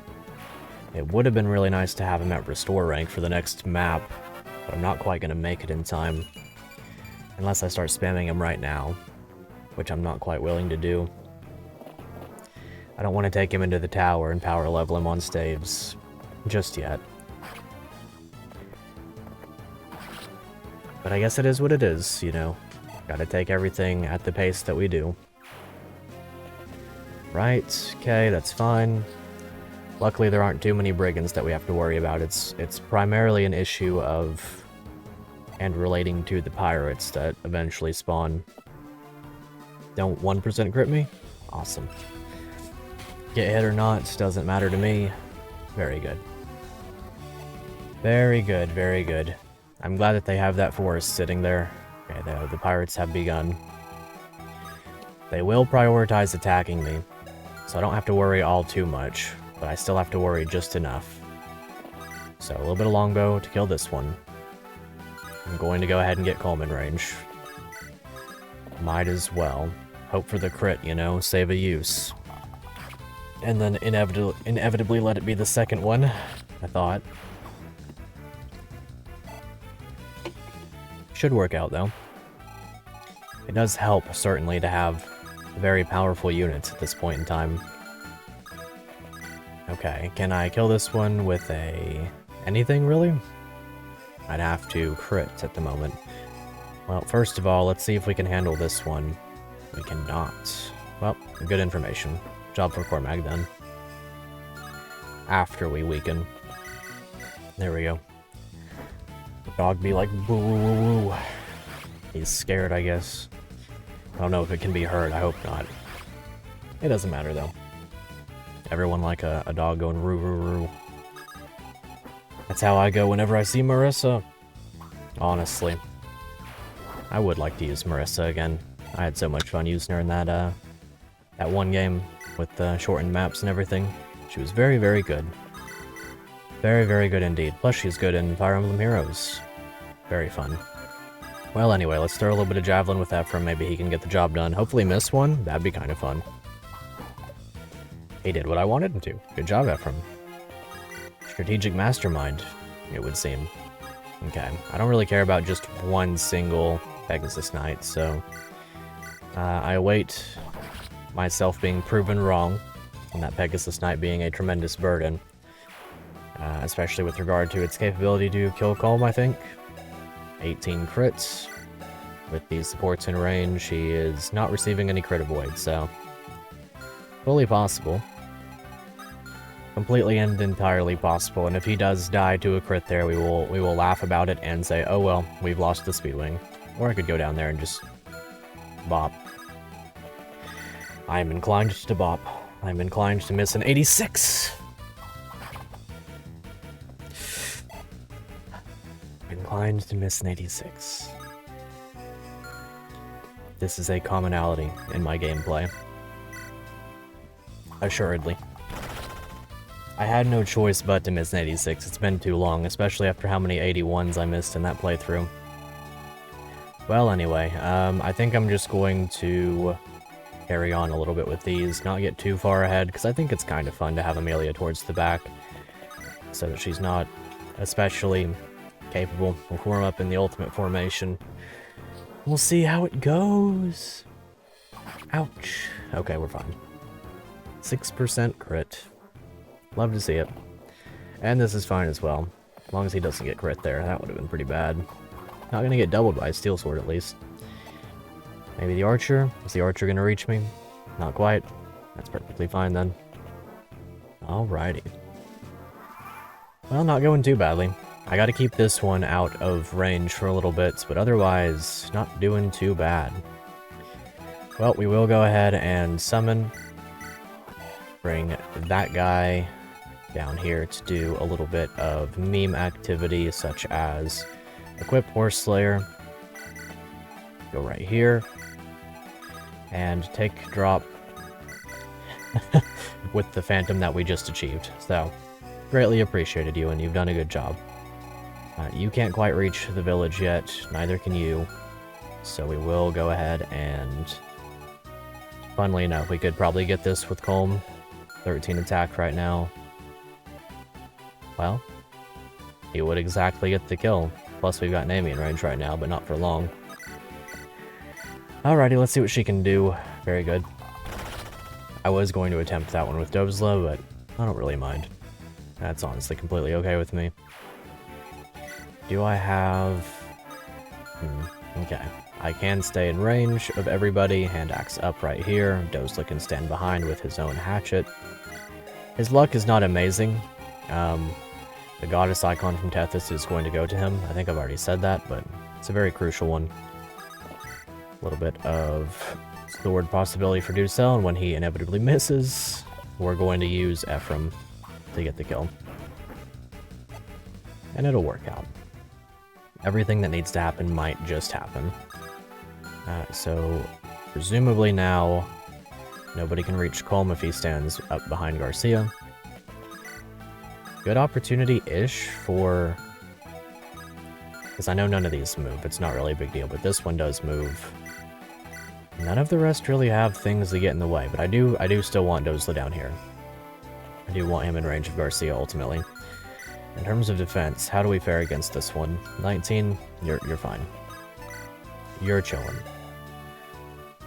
Speaker 1: It would have been really nice to have him at Restore rank for the next map, but I'm not quite going to make it in time. Unless I start spamming him right now, which I'm not quite willing to do. I don't want to take him into the tower and power level him on Staves just yet. But I guess it is what it is, you know. Gotta take everything at the pace that we do. Right, okay, that's fine. Luckily there aren't too many brigands that we have to worry about. It's primarily an issue of... and relating to the pirates that eventually spawn. Don't 1% crit me? Awesome. Get hit or not, doesn't matter to me. Very good. Very good, very good. I'm glad that they have that forest sitting there. Okay, the pirates have begun. They will prioritize attacking me, so I don't have to worry all too much, but I still have to worry just enough. So a little bit of longbow to kill this one. I'm going to go ahead and get Coleman range. Might as well. Hope for the crit, you know, save a use. And then inevitably let it be the second one, I thought. Should work out, though. It does help, certainly, to have very powerful units at this point in time. Okay, can I kill this one with anything, really? I'd have to crit at the moment. Well, first of all, let's see if we can handle this one. We cannot. Well, good information. Job for Cormag, then. After we weaken. There we go. The dog be like, boo, woo, woo. He's scared, I guess. I don't know if it can be heard. I hope not. It doesn't matter, though. Everyone like a dog going roo, roo, roo. That's how I go whenever I see Marissa. Honestly. I would like to use Marissa again. I had so much fun using her in that one game with the shortened maps and everything. She was very, very good. Very, very good indeed. Plus she's good in Fire Emblem Heroes. Very fun. Well, anyway, let's throw a little bit of Javelin with Ephraim. Maybe he can get the job done. Hopefully miss one. That'd be kind of fun. He did what I wanted him to. Good job, Ephraim. Strategic mastermind, it would seem. Okay, I don't really care about just one single Pegasus Knight, so... I await myself being proven wrong, and that Pegasus Knight being a tremendous burden. Especially with regard to its capability to kill Calm, I think. 18 crits. With these supports in range, he is not receiving any crit avoid, so... fully possible. Completely and entirely possible, and if he does die to a crit there, we will laugh about it and say, oh well, we've lost the Speedwing. Or I could go down there and just... bop. I am inclined to bop. I am inclined to miss an 86! inclined to miss an 86. This is a commonality in my gameplay. Assuredly. I had no choice but to miss an 86. It's been too long, especially after how many 81s I missed in that playthrough. Well, anyway, I think I'm just going to carry on a little bit with these, not get too far ahead, because I think it's kind of fun to have Amelia towards the back, so that she's not especially capable of warm up in the ultimate formation. We'll see how it goes. Ouch. Okay, we're fine. 6% crit. Love to see it. And this is fine as well. As long as he doesn't get crit there. That would have been pretty bad. Not gonna get doubled by a steel sword at least. Maybe the archer? Is the archer gonna reach me? Not quite. That's perfectly fine then. Alrighty. Well, not going too badly. I gotta keep this one out of range for a little bit, but otherwise, not doing too bad. Well, we will go ahead and summon. Bring that guy down here to do a little bit of meme activity, such as equip Horse Slayer. Go right here. And take drop with the Phantom that we just achieved. So, greatly appreciated, Ewan. You've done a good job. You can't quite reach the village yet, neither can you. So we will go ahead and... Funnily enough, we could probably get this with Colm. 13 attack right now. Well, he would exactly get the kill. Plus we've got Naomi in range right now, but not for long. Alrighty, let's see what she can do. Very good. I was going to attempt that one with Dozla, but I don't really mind. That's honestly completely okay with me. Do I have... okay. I can stay in range of everybody. Hand axe up right here. Dozla can stand behind with his own hatchet. His luck is not amazing. The goddess icon from Tethys is going to go to him. I think I've already said that, but it's a very crucial one. A little bit of sword possibility for Ducel, and when he inevitably misses, we're going to use Ephraim to get the kill. And it'll work out. Everything that needs to happen might just happen. So, presumably now, nobody can reach Colm if he stands up behind Garcia. Good opportunity-ish for... Because I know none of these move, it's not really a big deal, but this one does move. None of the rest really have things that get in the way, but I do still want Dozla down here. I do want him in range of Garcia, ultimately. In terms of defense, how do we fare against this one? 19, you're fine. You're chilling.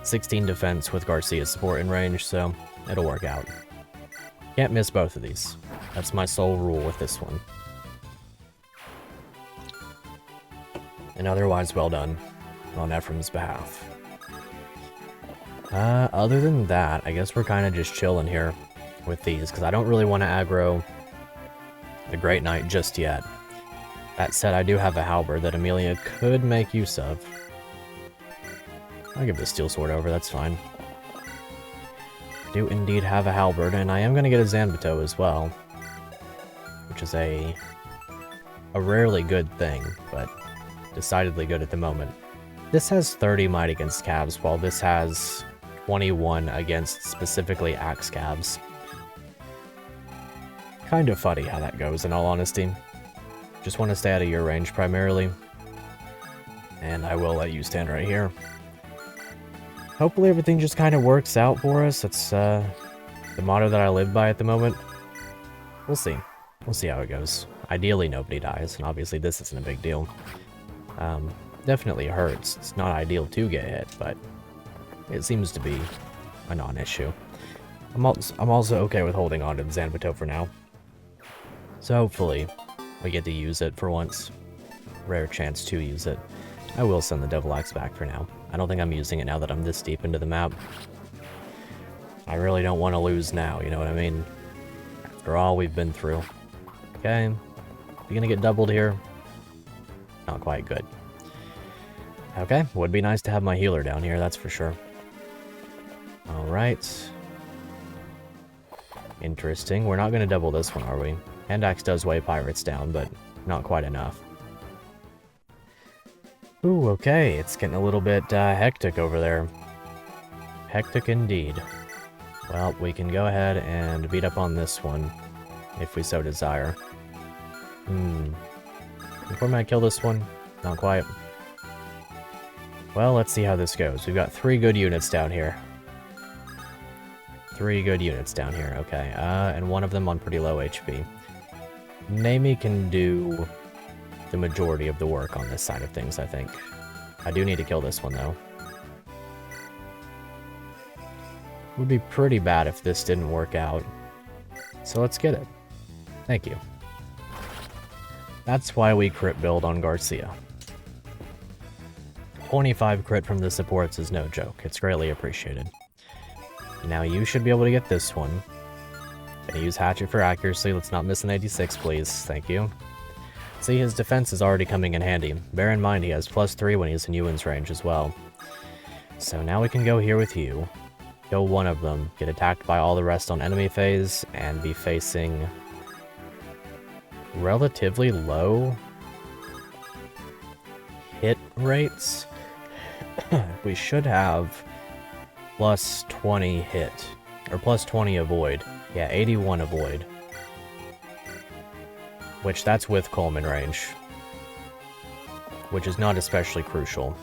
Speaker 1: 16 defense with Garcia's support in range, so it'll work out. Can't miss both of these. That's my sole rule with this one. And otherwise, well done on Ephraim's behalf. Other than that, I guess we're kind of just chilling here with these, because I don't really want to aggro the Great Knight just yet. That said, I do have a halberd that Amelia could make use of. I'll give the steel sword over, that's fine. I do indeed have a halberd, and I am going to get a Zanbato as well. Which is a rarely good thing, but decidedly good at the moment. This has 30 might against Cavs, while this has 21 against specifically Axe Cavs. Kind of funny how that goes, in all honesty. Just want to stay out of your range primarily. And I will let you stand right here. Hopefully everything just kind of works out for us. It's the motto that I live by at the moment. We'll see. We'll see how it goes. Ideally nobody dies, and obviously this isn't a big deal. Definitely hurts. It's not ideal to get hit, but it seems to be a non-issue. I'm also okay with holding on to the Zanbato for now. So hopefully we get to use it for once. Rare chance to use it. I will send the Devil Axe back for now. I don't think I'm using it now that I'm this deep into the map. I really don't want to lose now, you know what I mean? After all we've been through. Okay. You gonna get doubled here? Not quite good. Okay, would be nice to have my healer down here, that's for sure. Alright. Interesting. We're not gonna double this one, are we? Hand axe does weigh pirates down, but not quite enough. Ooh, okay, it's getting a little bit hectic over there. Hectic indeed. Well, we can go ahead and beat up on this one, if we so desire. Before I kill this one? Not quite. Well, let's see how this goes. We've got 3 good units down here. 3 good units down here, okay. And one of them on pretty low HP. Namie can do the majority of the work on this side of things, I think. I do need to kill this one, though. Would be pretty bad if this didn't work out. So let's get it. Thank you. That's why we crit build on Garcia. 25 crit from the supports is no joke. It's greatly appreciated. Now you should be able to get this one. Gonna use Hatchet for accuracy. Let's not miss an 86, please. Thank you. See, his defense is already coming in handy. Bear in mind he has +3 when he's in Ewan's range as well. So now we can go here with you. Kill one of them, get attacked by all the rest on enemy phase, and be facing relatively low hit rates. We should have +20 hit, or +20 avoid. Yeah, 81 avoid. Which, that's with Coleman range. Which is not especially crucial.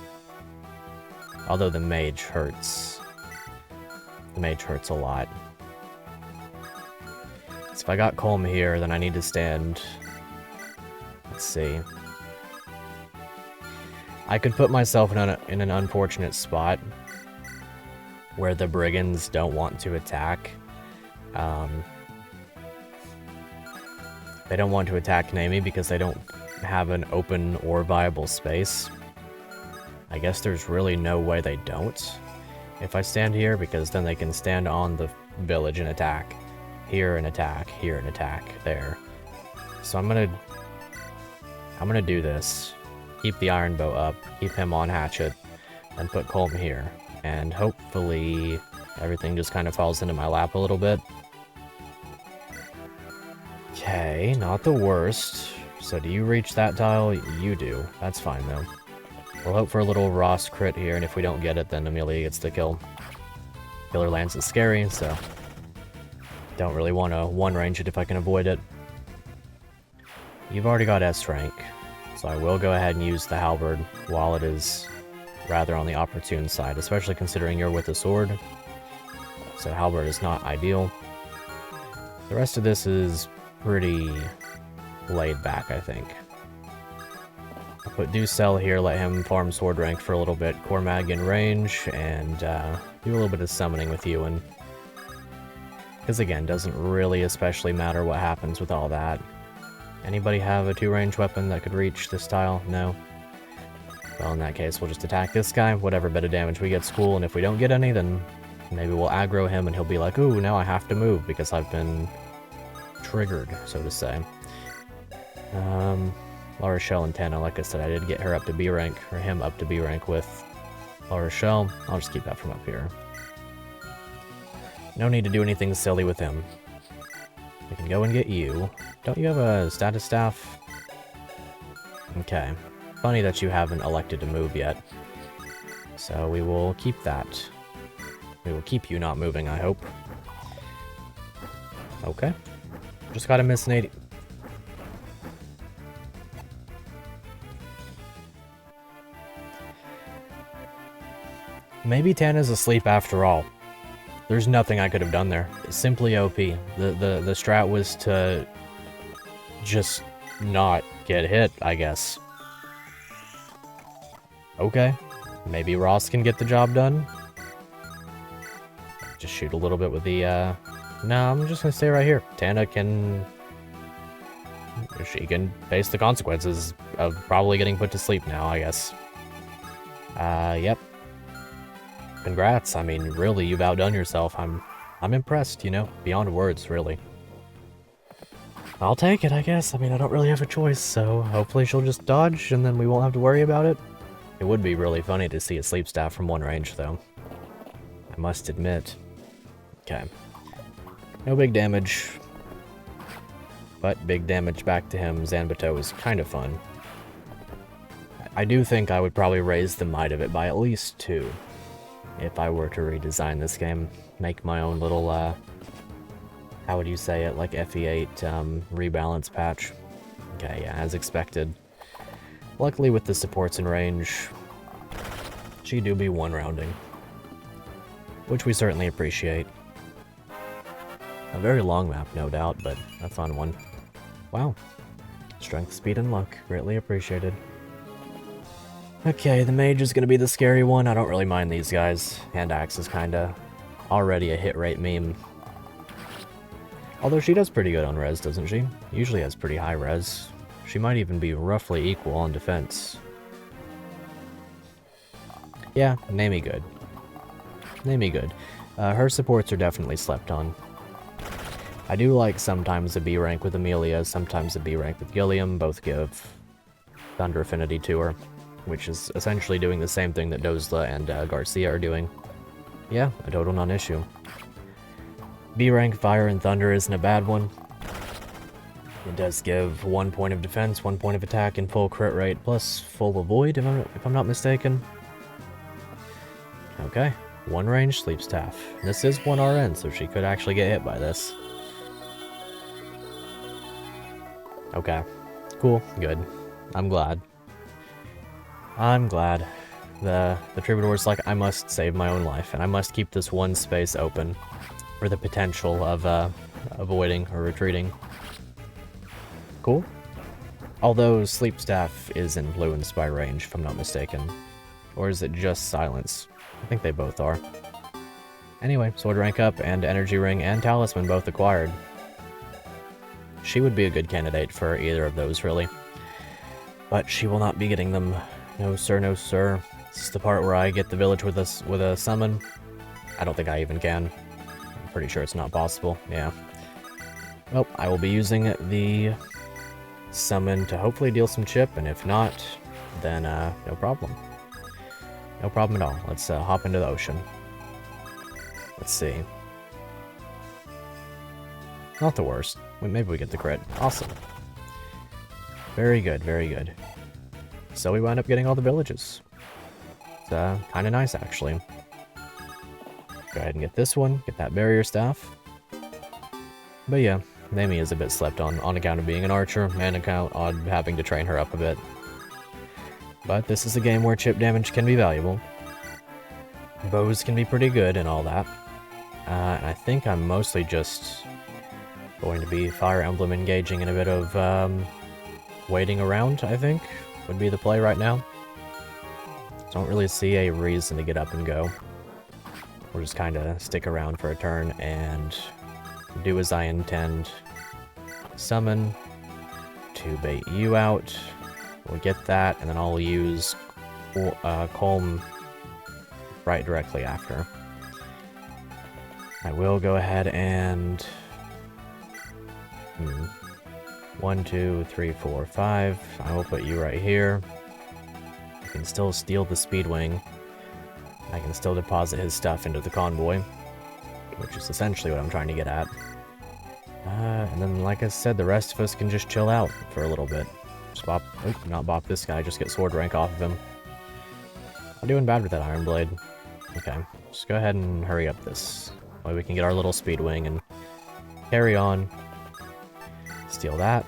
Speaker 1: Although the mage hurts. The mage hurts a lot. So if I got Colm here, then I need to stand... Let's see. I could put myself in an unfortunate spot where the brigands don't want to attack. They don't want to attack Namie because they don't have an open or viable space. I guess there's really no way they don't if I stand here, because then they can stand on the village and attack. Here and attack, here and attack, there. So I'm gonna do this. Keep the iron bow up, keep him on hatchet, and put Colm here. And hopefully everything just kind of falls into my lap a little bit. Okay, not the worst. So do you reach that tile? You do. That's fine though. We'll hope for a little Ross crit here, and if we don't get it, then Amelia gets the kill. Killer Lance is scary, so don't really want to one-range it if I can avoid it. You've already got S rank, so I will go ahead and use the halberd while it is rather on the opportune side, especially considering you're with a sword. So halberd is not ideal. The rest of this is pretty laid back, I think. I'll put Ducel here, let him farm sword rank for a little bit, Cormag in range, and do a little bit of summoning with Ewan. Because again, doesn't really especially matter what happens with all that. Anybody have a 2-range weapon that could reach this tile? No? Well, in that case, we'll just attack this guy. Whatever bit of damage we get's cool, and if we don't get any, then maybe we'll aggro him and he'll be like, ooh, now I have to move because I've been triggered, so to say. La Rochelle and Tana, like I said, I did get her up to B rank, or him up to B rank with La Rochelle. I'll just keep that from up here. No need to do anything silly with him. We can go and get you. Don't you have a status staff? Okay. Funny that you haven't elected to move yet. So we will keep that. We will keep you not moving, I hope. Okay. Just gotta miss an 80. Maybe Tana's asleep after all. There's nothing I could have done there. It's simply OP. The strat was to just not get hit, I guess. Okay. Maybe Ross can get the job done. Just shoot a little bit with the, No, I'm just gonna stay right here. Tana can... She can face the consequences of probably getting put to sleep now, I guess. Yep. Congrats. I mean, really, you've outdone yourself. I'm impressed, you know? Beyond words, really. I'll take it, I guess. I mean, I don't really have a choice, so hopefully she'll just dodge, and then we won't have to worry about it. It would be really funny to see a sleep staff from one range, though. I must admit. Okay. No big damage. But big damage back to him. Zanbato is kind of fun. I do think I would probably raise the might of it by at least 2 if I were to redesign this game. Make my own little, how would you say it, like FE8 rebalance patch. Okay, yeah, as expected. Luckily with the supports in range, she do be one-rounding, which we certainly appreciate. A very long map, no doubt, but a fun one. Wow. Strength, speed, and luck. Greatly appreciated. Okay, the mage is gonna be the scary one. I don't really mind these guys. Hand axe is kinda already a hit rate meme. Although she does pretty good on res, doesn't she? Usually has pretty high res. She might even be roughly equal on defense. Yeah, Nami good. Nami good. Her supports are definitely slept on. I do like sometimes a B rank with Amelia, sometimes a B rank with Gilliam. Both give Thunder Affinity to her, which is essentially doing the same thing that Dozla and Garcia are doing. Yeah, a total non-issue. B rank Fire and Thunder isn't a bad one. It does give 1 point of defense, 1 point of attack, and full crit rate, plus full avoid, if I'm not mistaken. Okay, 1 range sleep staff. This is 1 RN, so she could actually get hit by this. Okay, cool, good. I'm glad. I'm glad. The Troubadour's like, I must save my own life, and I must keep this one space open for the potential of avoiding or retreating. Cool. Although Sleep Staff is influenced by range, if I'm not mistaken. Or is it just silence? I think they both are. Anyway, sword rank up, and energy ring and talisman both acquired. She would be a good candidate for either of those, really. But she will not be getting them. No sir, no sir. This is the part where I get the village with a summon. I don't think I even can. I'm pretty sure it's not possible. Yeah. Well, I will be using the summon to hopefully deal some chip, and if not, then no problem. No problem at all. Let's hop into the ocean. Let's see. Not the worst. Maybe we get the crit. Awesome. Very good, very good. So we wound up getting all the villages. It's kind of nice, actually. Go ahead and get this one. Get that barrier staff. But yeah, Nami is a bit slept on account of being an archer, and account on having to train her up a bit. But this is a game where chip damage can be valuable. Bows can be pretty good and all that. And I think I'm mostly just going to be Fire Emblem engaging in a bit of waiting around, I think, would be the play right now. Don't really see a reason to get up and go. We'll just kind of stick around for a turn and do as I intend. Summon to bait you out. We'll get that, and then I'll use Calm right directly after. I will go ahead and 1, 2, 3, 4, 5. I will put you right here. I can still steal the Speedwing. I can still deposit his stuff into the convoy, which is essentially what I'm trying to get at. And then, like I said, the rest of us can just chill out for a little bit. Just bop, oh, not bop this guy, just get sword rank off of him. I'm doing bad with that Iron Blade. Okay, just go ahead and hurry up this. That way we can get our little Speedwing and carry on. Steal that.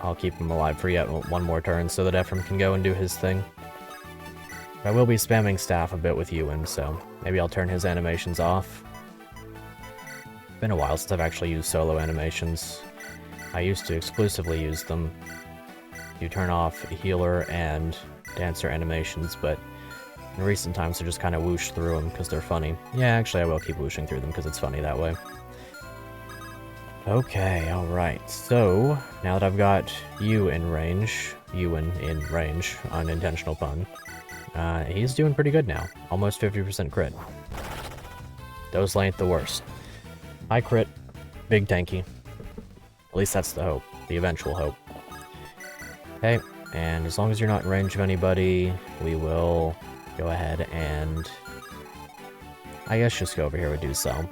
Speaker 1: I'll keep him alive for yet one more turn so that Ephraim can go and do his thing. I will be spamming staff a bit with Ewan, so maybe I'll turn his animations off. Been a while since I've actually used solo animations. I used to exclusively use them. You turn off healer and dancer animations, but in recent times I just kind of whoosh through them because they're funny. Yeah, actually I will keep whooshing through them because it's funny that way. Okay, alright, so now that I've got Ewan in range, unintentional pun, he's doing pretty good now. Almost 50% crit. Those ain't the worst. High crit, big tanky. At least that's the hope, the eventual hope. Okay, and as long as you're not in range of anybody, we will go ahead and I guess just go over here with do so.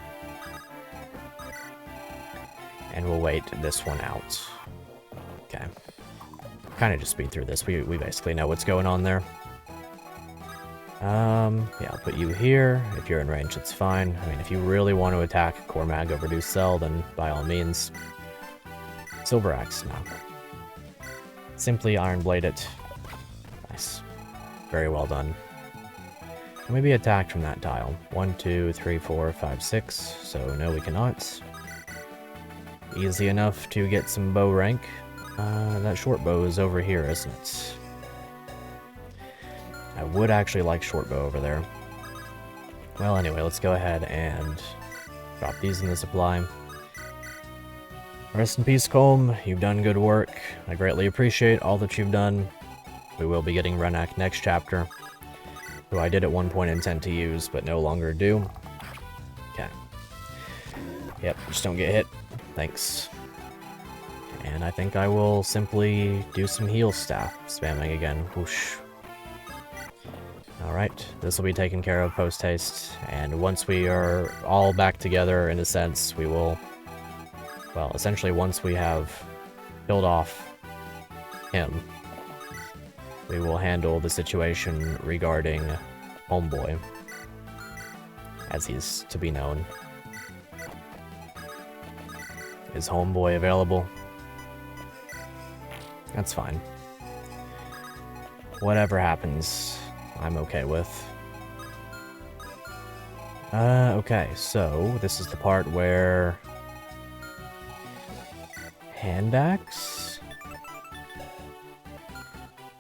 Speaker 1: And we'll wait this one out. Okay. kind of just speed through this. We basically know what's going on there. Yeah, I'll put you here. If you're in range, it's fine. I mean, if you really want to attack Core Mag over Reduce Cell, then by all means. Silver Axe, no. Simply Iron Blade it. Nice. Very well done. Can we be attacked from that tile? 1, 2, 3, 4, 5, 6. So no, we cannot. Easy enough to get some bow rank. That short bow is over here, isn't it? I would actually like short bow over there. Well, anyway, let's go ahead and drop these in the supply. Rest in peace, Colm. You've done good work. I greatly appreciate all that you've done. We will be getting Renak next chapter, who I did at one point intend to use, but no longer do. Okay. Yep, just don't get hit. Thanks. And I think I will simply do some heal staff spamming again. Whoosh. Alright, this will be taken care of post-haste, and once we are all back together, in a sense, we will... Well, essentially once we have killed off him, we will handle the situation regarding Homeboy, as he's to be known. Is Homeboy available? That's fine. Whatever happens, I'm okay with. Okay, so this is the part where... Hand axe?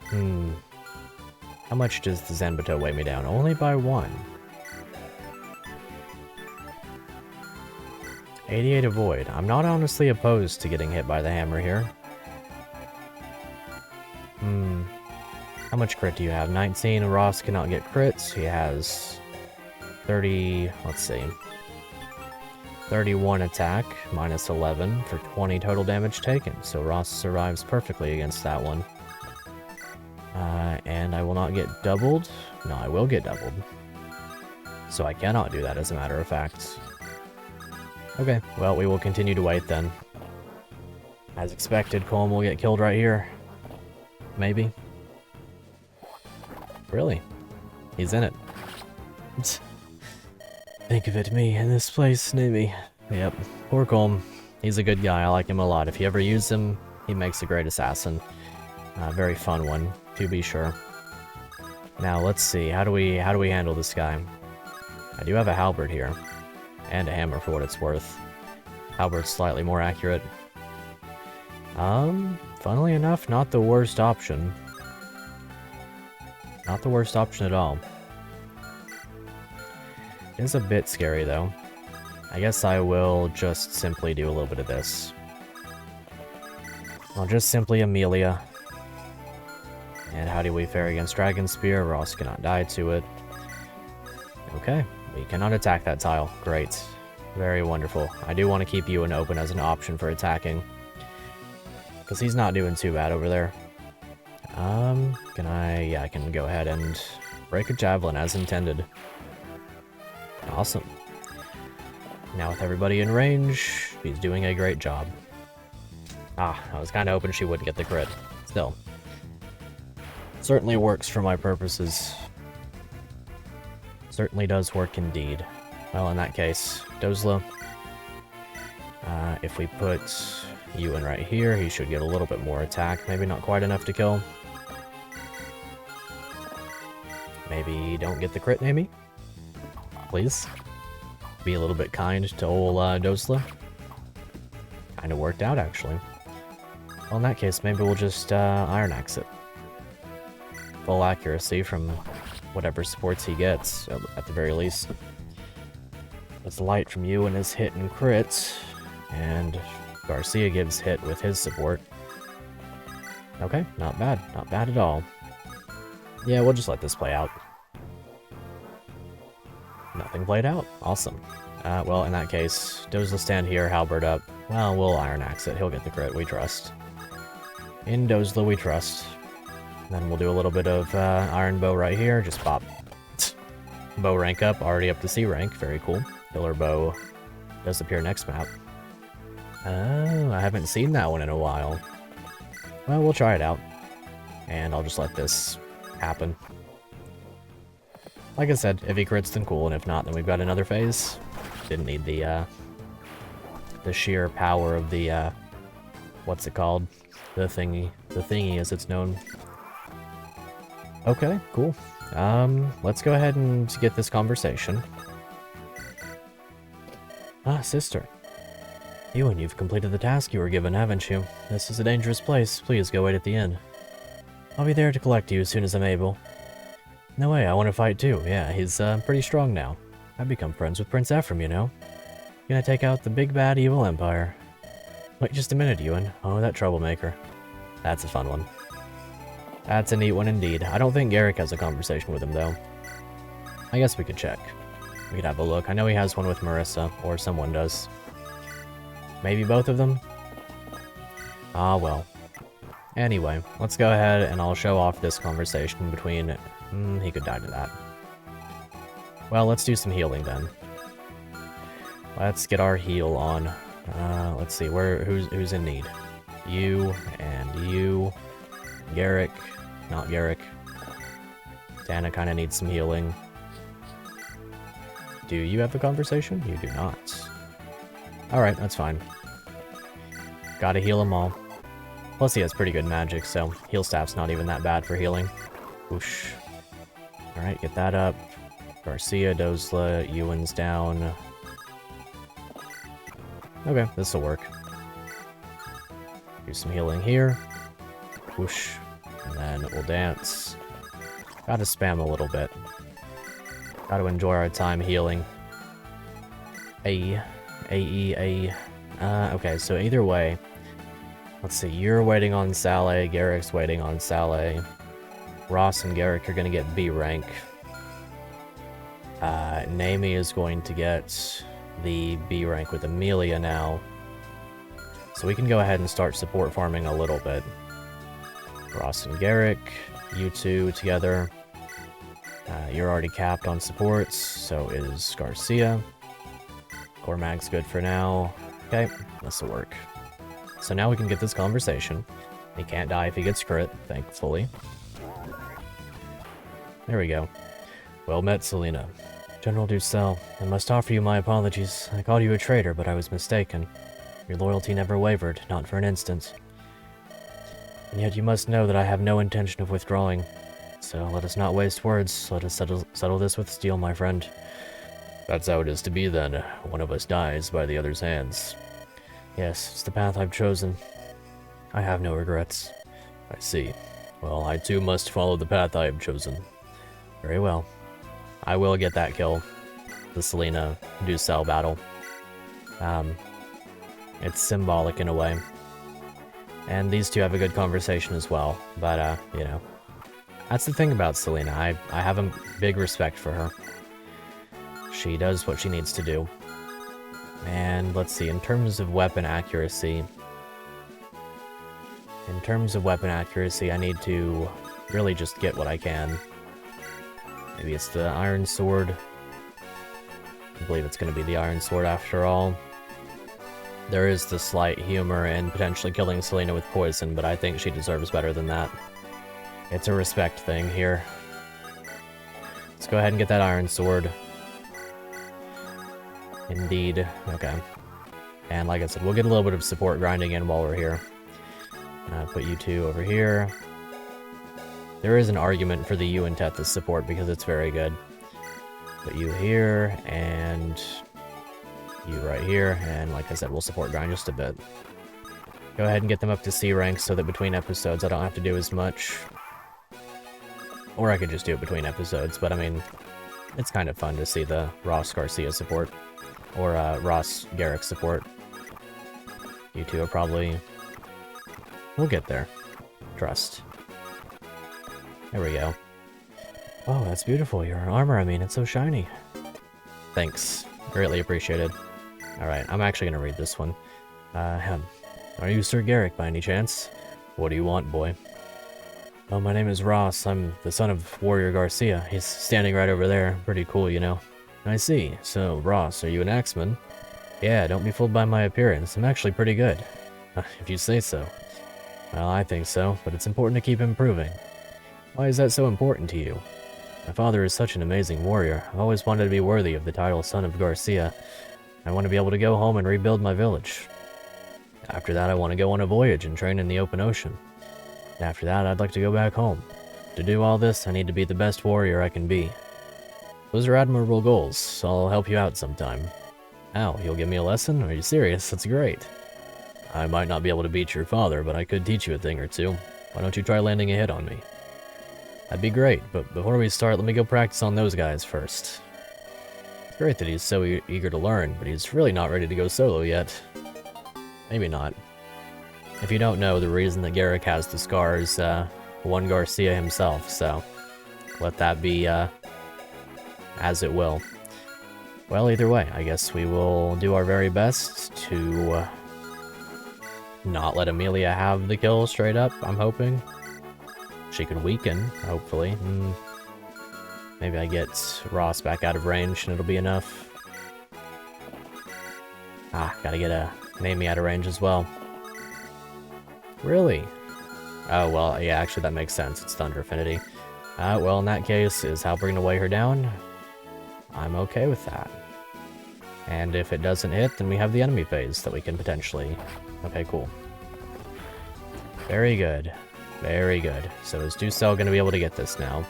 Speaker 1: How much does the Zanbato weigh me down? Only by 1. 88 avoid. I'm not honestly opposed to getting hit by the hammer here. How much crit do you have? 19. Ross cannot get crits. He has 30... Let's see. 31 attack, minus 11 for 20 total damage taken. So Ross survives perfectly against that one. And I will not get doubled. No, I will get doubled. So I cannot do that, as a matter of fact. Okay, well, we will continue to wait then. As expected, Colm will get killed right here. Maybe. Really? He's in it. Think of it, me in this place, Nibby. Yep, poor Colm. He's a good guy, I like him a lot. If you ever use him, he makes a great assassin. Very fun one, to be sure. Now, let's see, how do we handle this guy? I do have a halberd here. And a hammer, for what it's worth. Halberd's slightly more accurate. Funnily enough, not the worst option. Not the worst option at all. It's a bit scary, though. I guess I will just simply do a little bit of this. I'll just simply Amelia. And how do we fare against Dragon Spear? Ross cannot die to it. Okay, we cannot attack that tile. Great. Very wonderful. I do want to keep Ewan open as an option for attacking. Because he's not doing too bad over there. Can I... Yeah, I can go ahead and break a javelin as intended. Awesome. Now with everybody in range, he's doing a great job. I was kind of hoping she wouldn't get the crit. Still. Certainly works for my purposes. Certainly does work indeed. Well, in that case, Dozla. If we put Ewan right here, he should get a little bit more attack. Maybe not quite enough to kill. Maybe don't get the crit, maybe? Please? Be a little bit kind to old Dozla. Kinda worked out, actually. Well, in that case, maybe we'll just Iron Axe it. Full accuracy from whatever supports he gets, at the very least. As light from you and his hit and crits, and Garcia gives hit with his support. Okay, not bad. Not bad at all. Yeah, we'll just let this play out. Nothing played out. Awesome. Well, in that case, Dozla stand here, halberd up. Well, we'll Iron Axe it. He'll get the crit. We trust. In Dozla, we trust. Then we'll do a little bit of Iron Bow right here. Just pop. Bow rank up. Already up to C rank. Very cool. Killer Bow does appear next map. Oh, I haven't seen that one in a while. Well, we'll try it out. And I'll just let this happen. Like I said, if he crits, then cool, and if not, then we've got another phase. Didn't need the sheer power of the, what's it called? The thingy as it's known. Okay, cool. Let's go ahead and get this conversation. Ah, sister. Ewan, you've completed the task you were given, haven't you? This is a dangerous place. Please go wait at the inn. I'll be there to collect you as soon as I'm able. No way, I want to fight too. Yeah, he's pretty strong now. I've become friends with Prince Ephraim, you know. Gonna take out the big bad evil empire. Wait just a minute, Ewan. Oh, that troublemaker. That's a fun one. That's a neat one indeed. I don't think Garrick has a conversation with him, though. I guess we could check. We could have a look. I know he has one with Marissa, or someone does. Maybe both of them? Ah, well. Anyway, let's go ahead and I'll show off this conversation between... he could die to that. Well, let's do some healing then. Let's get our heal on. Let's see, who's in need? You and you. Garrick. Not Garrick. Dana kind of needs some healing. Do you have a conversation? You do not. Alright, that's fine. Gotta heal them all. Plus he has pretty good magic, so heal staff's not even that bad for healing. Whoosh. Alright, get that up. Garcia, Dozla, Ewan's down. Okay, this'll work. Do some healing here. Whoosh. And then we'll dance. Gotta spam a little bit. Gotta enjoy our time healing. Okay, so either way, let's see, you're waiting on Saleh, Garrick's waiting on Saleh. Ross and Garrick are gonna get B rank. Naomi is going to get the B rank with Amelia now. So we can go ahead and start support farming a little bit. Ross and Garrick, you two together. You're already capped on supports, so is Garcia. Cormac's good for now. Okay, this'll work. So now we can get this conversation. He can't die if he gets crit, thankfully. There we go. Well met, Selena. General Ducel, I must offer you my apologies. I called you a traitor, but I was mistaken. Your loyalty never wavered, not for an instant. And yet you must know that I have no intention of withdrawing. So let us not waste words. Let us settle this with steel, my friend. That's how it is to be, then. One of us dies by the other's hands. Yes, it's the path I've chosen. I have no regrets. I see. Well, I too must follow the path I have chosen. Very well. I will get that kill. The Selena Ducel battle. It's symbolic in a way. And these two have a good conversation as well. But, you know. That's the thing about Selena. I have a big respect for her. She does what she needs to do. And let's see, in terms of weapon accuracy... I need to really just get what I can. Maybe it's the Iron Sword. I believe it's going to be the Iron Sword after all. There is the slight humor in potentially killing Selena with poison, but I think she deserves better than that. It's a respect thing here. Let's go ahead and get that Iron Sword. Indeed. Okay. And like I said, we'll get a little bit of support grinding in while we're here. Put you two over here. There is an argument for the Ewan Tethys support because it's very good. Put you here, and you right here, and like I said, we'll support grind just a bit. Go ahead and get them up to C rank so that between episodes I don't have to do as much. Or I could just do it between episodes, but I mean, it's kind of fun to see the Ross Garcia support. Or Ross Garrick support. You two are probably... We'll get there. Trust. There we go. Oh, that's beautiful. Your armor, I mean, it's so shiny. Thanks. Greatly appreciated. Alright, I'm actually gonna read this one. Are you Sir Garrick by any chance? What do you want, boy? Oh, my name is Ross. I'm the son of Warrior Garcia. He's standing right over there. Pretty cool, you know. I see. So, Ross, are you an axeman? Yeah, don't be fooled by my appearance. I'm actually pretty good. If you say so. Well, I think so, but it's important to keep improving. Why is that so important to you? My father is such an amazing warrior. I've always wanted to be worthy of the title Son of Garcia. I want to be able to go home and rebuild my village. After that, I want to go on a voyage and train in the open ocean. After that, I'd like to go back home. To do all this, I need to be the best warrior I can be. Those are admirable goals, so I'll help you out sometime. Ow, you'll give me a lesson? Are you serious? That's great. I might not be able to beat your father, but I could teach you a thing or two. Why don't you try landing a hit on me? That'd be great, but before we start, let me go practice on those guys first. It's great that he's so eager to learn, but he's really not ready to go solo yet. Maybe not. If you don't know, the reason that Garrick has the scars, one Garcia himself, so let that be, as it will. Well, either way, I guess we will do our very best to not let Amelia have the kill straight up, I'm hoping. She could weaken, hopefully. Maybe I get Ross back out of range and it'll be enough. Ah, gotta get an Amy out of range as well. Really? Oh, well, yeah, actually that makes sense. It's Thunder Affinity. Well, in that case, is Halberd gonna weigh her down? I'm okay with that. And if it doesn't hit, then we have the enemy phase that we can potentially... Okay, cool. Very good. Very good. So is Ducell going to be able to get this now?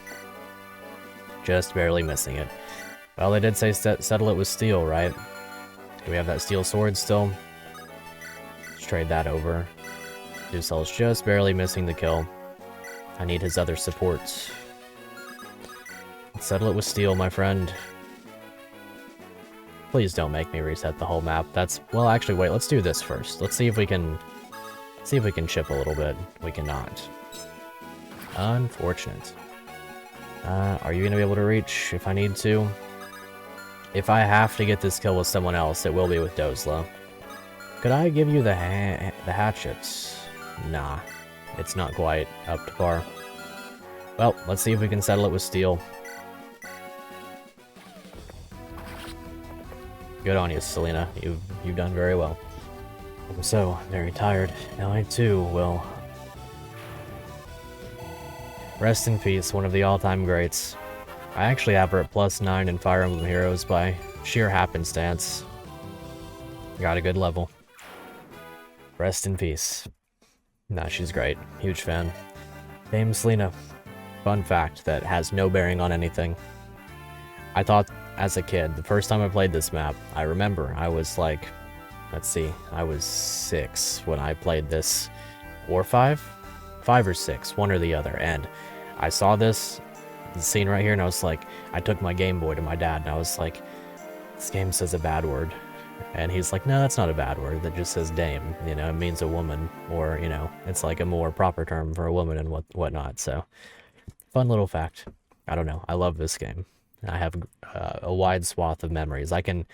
Speaker 1: Just barely missing it. Well, they did say settle it with steel, right? Do we have that steel sword still? Let's trade that over. Ducell's just barely missing the kill. I need his other supports. Let's settle it with steel, my friend. Please don't make me reset the whole map. That's... Well, actually, wait, let's do this first. Let's see if we can... See if we can chip a little bit. We cannot. Unfortunate. Are you going to be able to reach if I need to? If I have to get this kill with someone else, it will be with Dozla. Could I give you the hatchets? Nah. It's not quite up to par. Well, let's see if we can settle it with steel. Good on you, Selena. You've done very well. I'm so very tired. Now I too will rest in peace, one of the all-time greats. I actually have her at +9 in Fire Emblem Heroes by sheer happenstance. Got a good level. Rest in peace. Nah, she's great. Huge fan. Dame Selena. Fun fact that has no bearing on anything. I thought as a kid, the first time I played this map, I remember I was like, let's see, I was 6 when I played this, or 5? 5 or 6, one or the other, and I saw this scene right here, and I was like, I took my Game Boy to my dad, and I was like, this game says a bad word, and he's like, no, that's not a bad word, that just says dame, you know, it means a woman, or, you know, it's like a more proper term for a woman and whatnot, so, fun little fact. I don't know, I love this game. I have a wide swath of memories. I can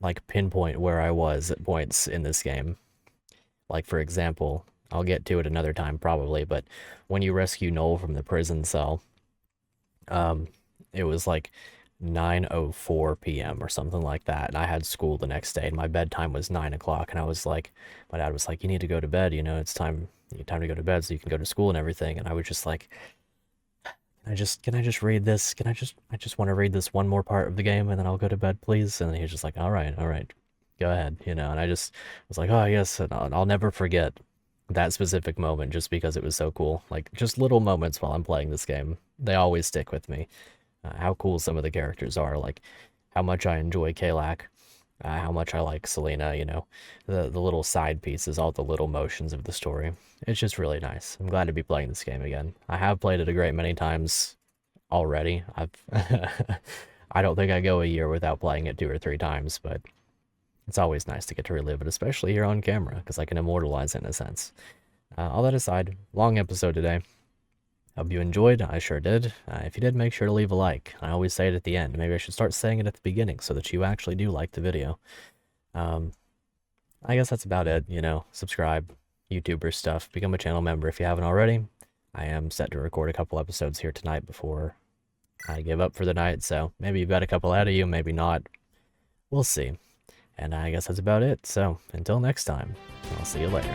Speaker 1: like pinpoint where I was at points in this game. Like, for example, I'll get to it another time probably, but when you rescue Noel from the prison cell, it was like 9:04 p.m. or something like that, and I had school the next day, and my bedtime was 9 o'clock, and I was like, my dad was like, you need to go to bed, you know, it's time to go to bed so you can go to school and everything, and I was just like, can I just read this? I just want to read this one more part of the game and then I'll go to bed, please. And then he was just like, all right, go ahead, you know. And I just was like, oh yes, and I'll never forget that specific moment just because it was so cool. Like, just little moments while I'm playing this game, they always stick with me. How cool some of the characters are, like how much I enjoy Kalak, how much I like Selena, you know, the little side pieces, all the little motions of the story. It's just really nice. I'm glad to be playing this game again. I have played it a great many times already. I don't think I go a year without playing it 2 or 3 times, but it's always nice to get to relive it, especially here on camera, because I can immortalize it in a sense. All that aside, long episode today. Hope you enjoyed. I sure did. If you did, make sure to leave a like. I always say it at the end. Maybe I should start saying it at the beginning so that you actually do like the video. I guess that's about it, you know. Subscribe, YouTuber stuff. Become a channel member if you haven't already. I am set to record a couple episodes here tonight before I give up for the night, so maybe you've got a couple out of you, maybe not. We'll see. And I guess that's about it. So, until next time, I'll see you later.